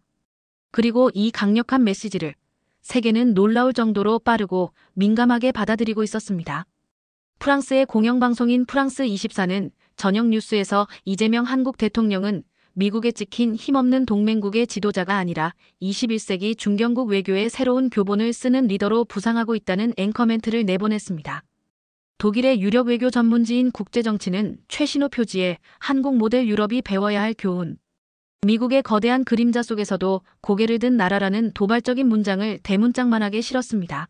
그리고 이 강력한 메시지를 세계는 놀라울 정도로 빠르고 민감하게 받아들이고 있었습니다. 프랑스의 공영방송인 프랑스 24는 저녁 뉴스에서 이재명 한국 대통령은 미국에 찍힌 힘없는 동맹국의 지도자가 아니라 21세기 중견국 외교의 새로운 교본을 쓰는 리더로 부상하고 있다는 앵커멘트를 내보냈습니다. 독일의 유력 외교 전문지인 국제정치는 최신호 표지에 한국 모델 유럽이 배워야 할 교훈. 미국의 거대한 그림자 속에서도 고개를 든 나라라는 도발적인 문장을 대문짝만하게 실었습니다.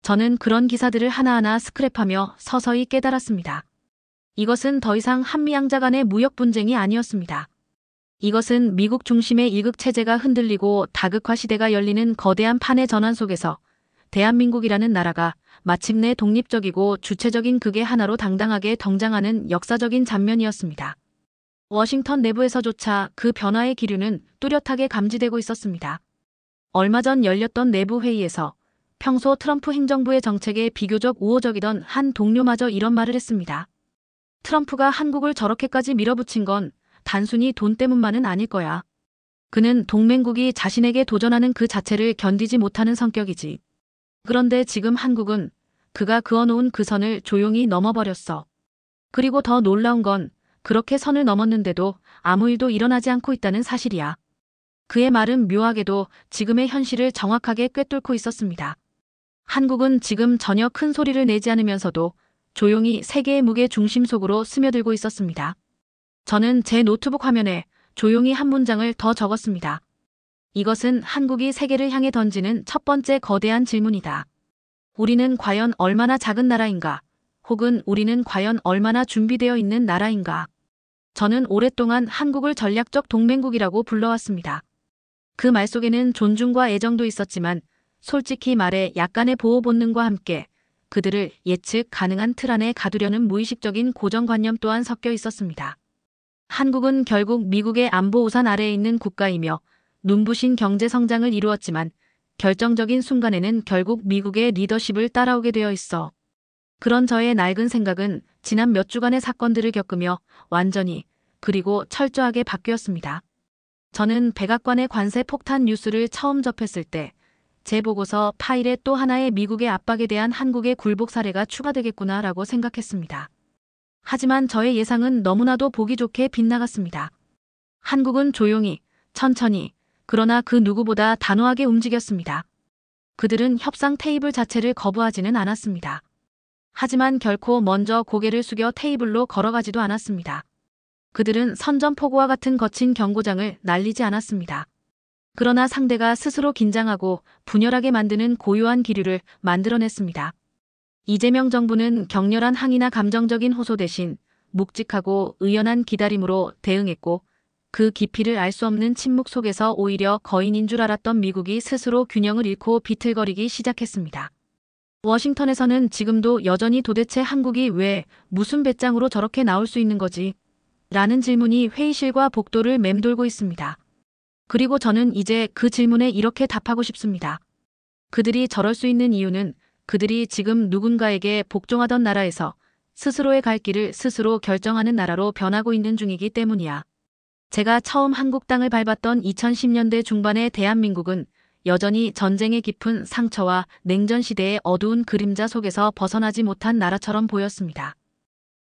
저는 그런 기사들을 하나하나 스크랩하며 서서히 깨달았습니다. 이것은 더 이상 한미양자 간의 무역 분쟁이 아니었습니다. 이것은 미국 중심의 일극 체제가 흔들리고 다극화 시대가 열리는 거대한 판의 전환 속에서 대한민국이라는 나라가 마침내 독립적이고 주체적인 극의 하나로 당당하게 등장하는 역사적인 장면이었습니다. 워싱턴 내부에서조차 그 변화의 기류는 뚜렷하게 감지되고 있었습니다. 얼마 전 열렸던 내부 회의에서 평소 트럼프 행정부의 정책에 비교적 우호적이던 한 동료마저 이런 말을 했습니다. 트럼프가 한국을 저렇게까지 밀어붙인 건 단순히 돈 때문만은 아닐 거야. 그는 동맹국이 자신에게 도전하는 그 자체를 견디지 못하는 성격이지. 그런데 지금 한국은 그가 그어놓은 그 선을 조용히 넘어버렸어. 그리고 더 놀라운 건 그렇게 선을 넘었는데도 아무 일도 일어나지 않고 있다는 사실이야. 그의 말은 묘하게도 지금의 현실을 정확하게 꿰뚫고 있었습니다. 한국은 지금 전혀 큰 소리를 내지 않으면서도 조용히 세계의 무게 중심 속으로 스며들고 있었습니다. 저는 제 노트북 화면에 조용히 한 문장을 더 적었습니다. 이것은 한국이 세계를 향해 던지는 첫 번째 거대한 질문이다. 우리는 과연 얼마나 작은 나라인가? 혹은 우리는 과연 얼마나 준비되어 있는 나라인가? 저는 오랫동안 한국을 전략적 동맹국이라고 불러왔습니다. 그 말 속에는 존중과 애정도 있었지만 솔직히 말해 약간의 보호 본능과 함께 그들을 예측 가능한 틀 안에 가두려는 무의식적인 고정관념 또한 섞여 있었습니다. 한국은 결국 미국의 안보 우산 아래에 있는 국가이며 눈부신 경제 성장을 이루었지만 결정적인 순간에는 결국 미국의 리더십을 따라오게 되어 있어. 그런 저의 낡은 생각은 지난 몇 주간의 사건들을 겪으며 완전히 그리고 철저하게 바뀌었습니다. 저는 백악관의 관세 폭탄 뉴스를 처음 접했을 때 제 보고서 파일에 또 하나의 미국의 압박에 대한 한국의 굴복 사례가 추가되겠구나라고 생각했습니다. 하지만 저의 예상은 너무나도 보기 좋게 빗나갔습니다. 한국은 조용히, 천천히, 그러나 그 누구보다 단호하게 움직였습니다. 그들은 협상 테이블 자체를 거부하지는 않았습니다. 하지만 결코 먼저 고개를 숙여 테이블로 걸어가지도 않았습니다. 그들은 선전포고와 같은 거친 경고장을 날리지 않았습니다. 그러나 상대가 스스로 긴장하고 분열하게 만드는 고요한 기류를 만들어냈습니다. 이재명 정부는 격렬한 항의나 감정적인 호소 대신 묵직하고 의연한 기다림으로 대응했고 그 깊이를 알 수 없는 침묵 속에서 오히려 거인인 줄 알았던 미국이 스스로 균형을 잃고 비틀거리기 시작했습니다. 워싱턴에서는 지금도 여전히 도대체 한국이 왜 무슨 배짱으로 저렇게 나올 수 있는 거지? 라는 질문이 회의실과 복도를 맴돌고 있습니다. 그리고 저는 이제 그 질문에 이렇게 답하고 싶습니다. 그들이 저럴 수 있는 이유는 그들이 지금 누군가에게 복종하던 나라에서 스스로의 갈 길을 스스로 결정하는 나라로 변하고 있는 중이기 때문이야. 제가 처음 한국 땅을 밟았던 2010년대 중반의 대한민국은 여전히 전쟁의 깊은 상처와 냉전 시대의 어두운 그림자 속에서 벗어나지 못한 나라처럼 보였습니다.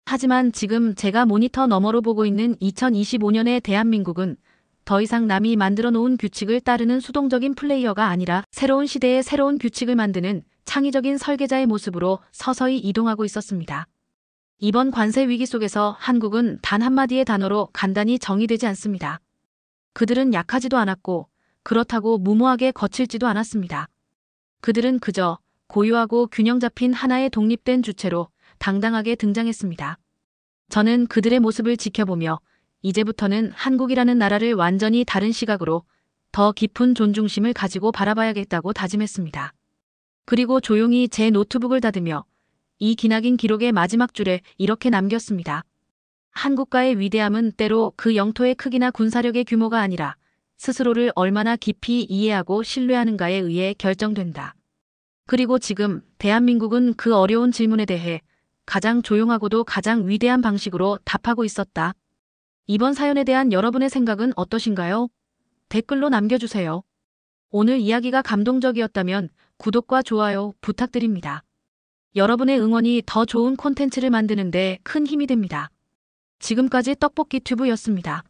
하지만 지금 제가 모니터 너머로 보고 있는 2025년의 대한민국은 더 이상 남이 만들어 놓은 규칙을 따르는 수동적인 플레이어가 아니라 새로운 시대의 새로운 규칙을 만드는 창의적인 설계자의 모습으로 서서히 이동하고 있었습니다. 이번 관세 위기 속에서 한국은 단 한마디의 단어로 간단히 정의되지 않습니다. 그들은 약하지도 않았고 그렇다고 무모하게 거칠지도 않았습니다. 그들은 그저 고유하고 균형 잡힌 하나의 독립된 주체로 당당하게 등장했습니다. 저는 그들의 모습을 지켜보며 이제부터는 한국이라는 나라를 완전히 다른 시각으로 더 깊은 존중심을 가지고 바라봐야겠다고 다짐했습니다. 그리고 조용히 제 노트북을 닫으며 이 기나긴 기록의 마지막 줄에 이렇게 남겼습니다. 한국과의 위대함은 때로 그 영토의 크기나 군사력의 규모가 아니라 스스로를 얼마나 깊이 이해하고 신뢰하는가에 의해 결정된다. 그리고 지금 대한민국은 그 어려운 질문에 대해 가장 조용하고도 가장 위대한 방식으로 답하고 있었다. 이번 사연에 대한 여러분의 생각은 어떠신가요? 댓글로 남겨주세요. 오늘 이야기가 감동적이었다면 구독과 좋아요 부탁드립니다. 여러분의 응원이 더 좋은 콘텐츠를 만드는 데 큰 힘이 됩니다. 지금까지 떡볶이 튜브였습니다.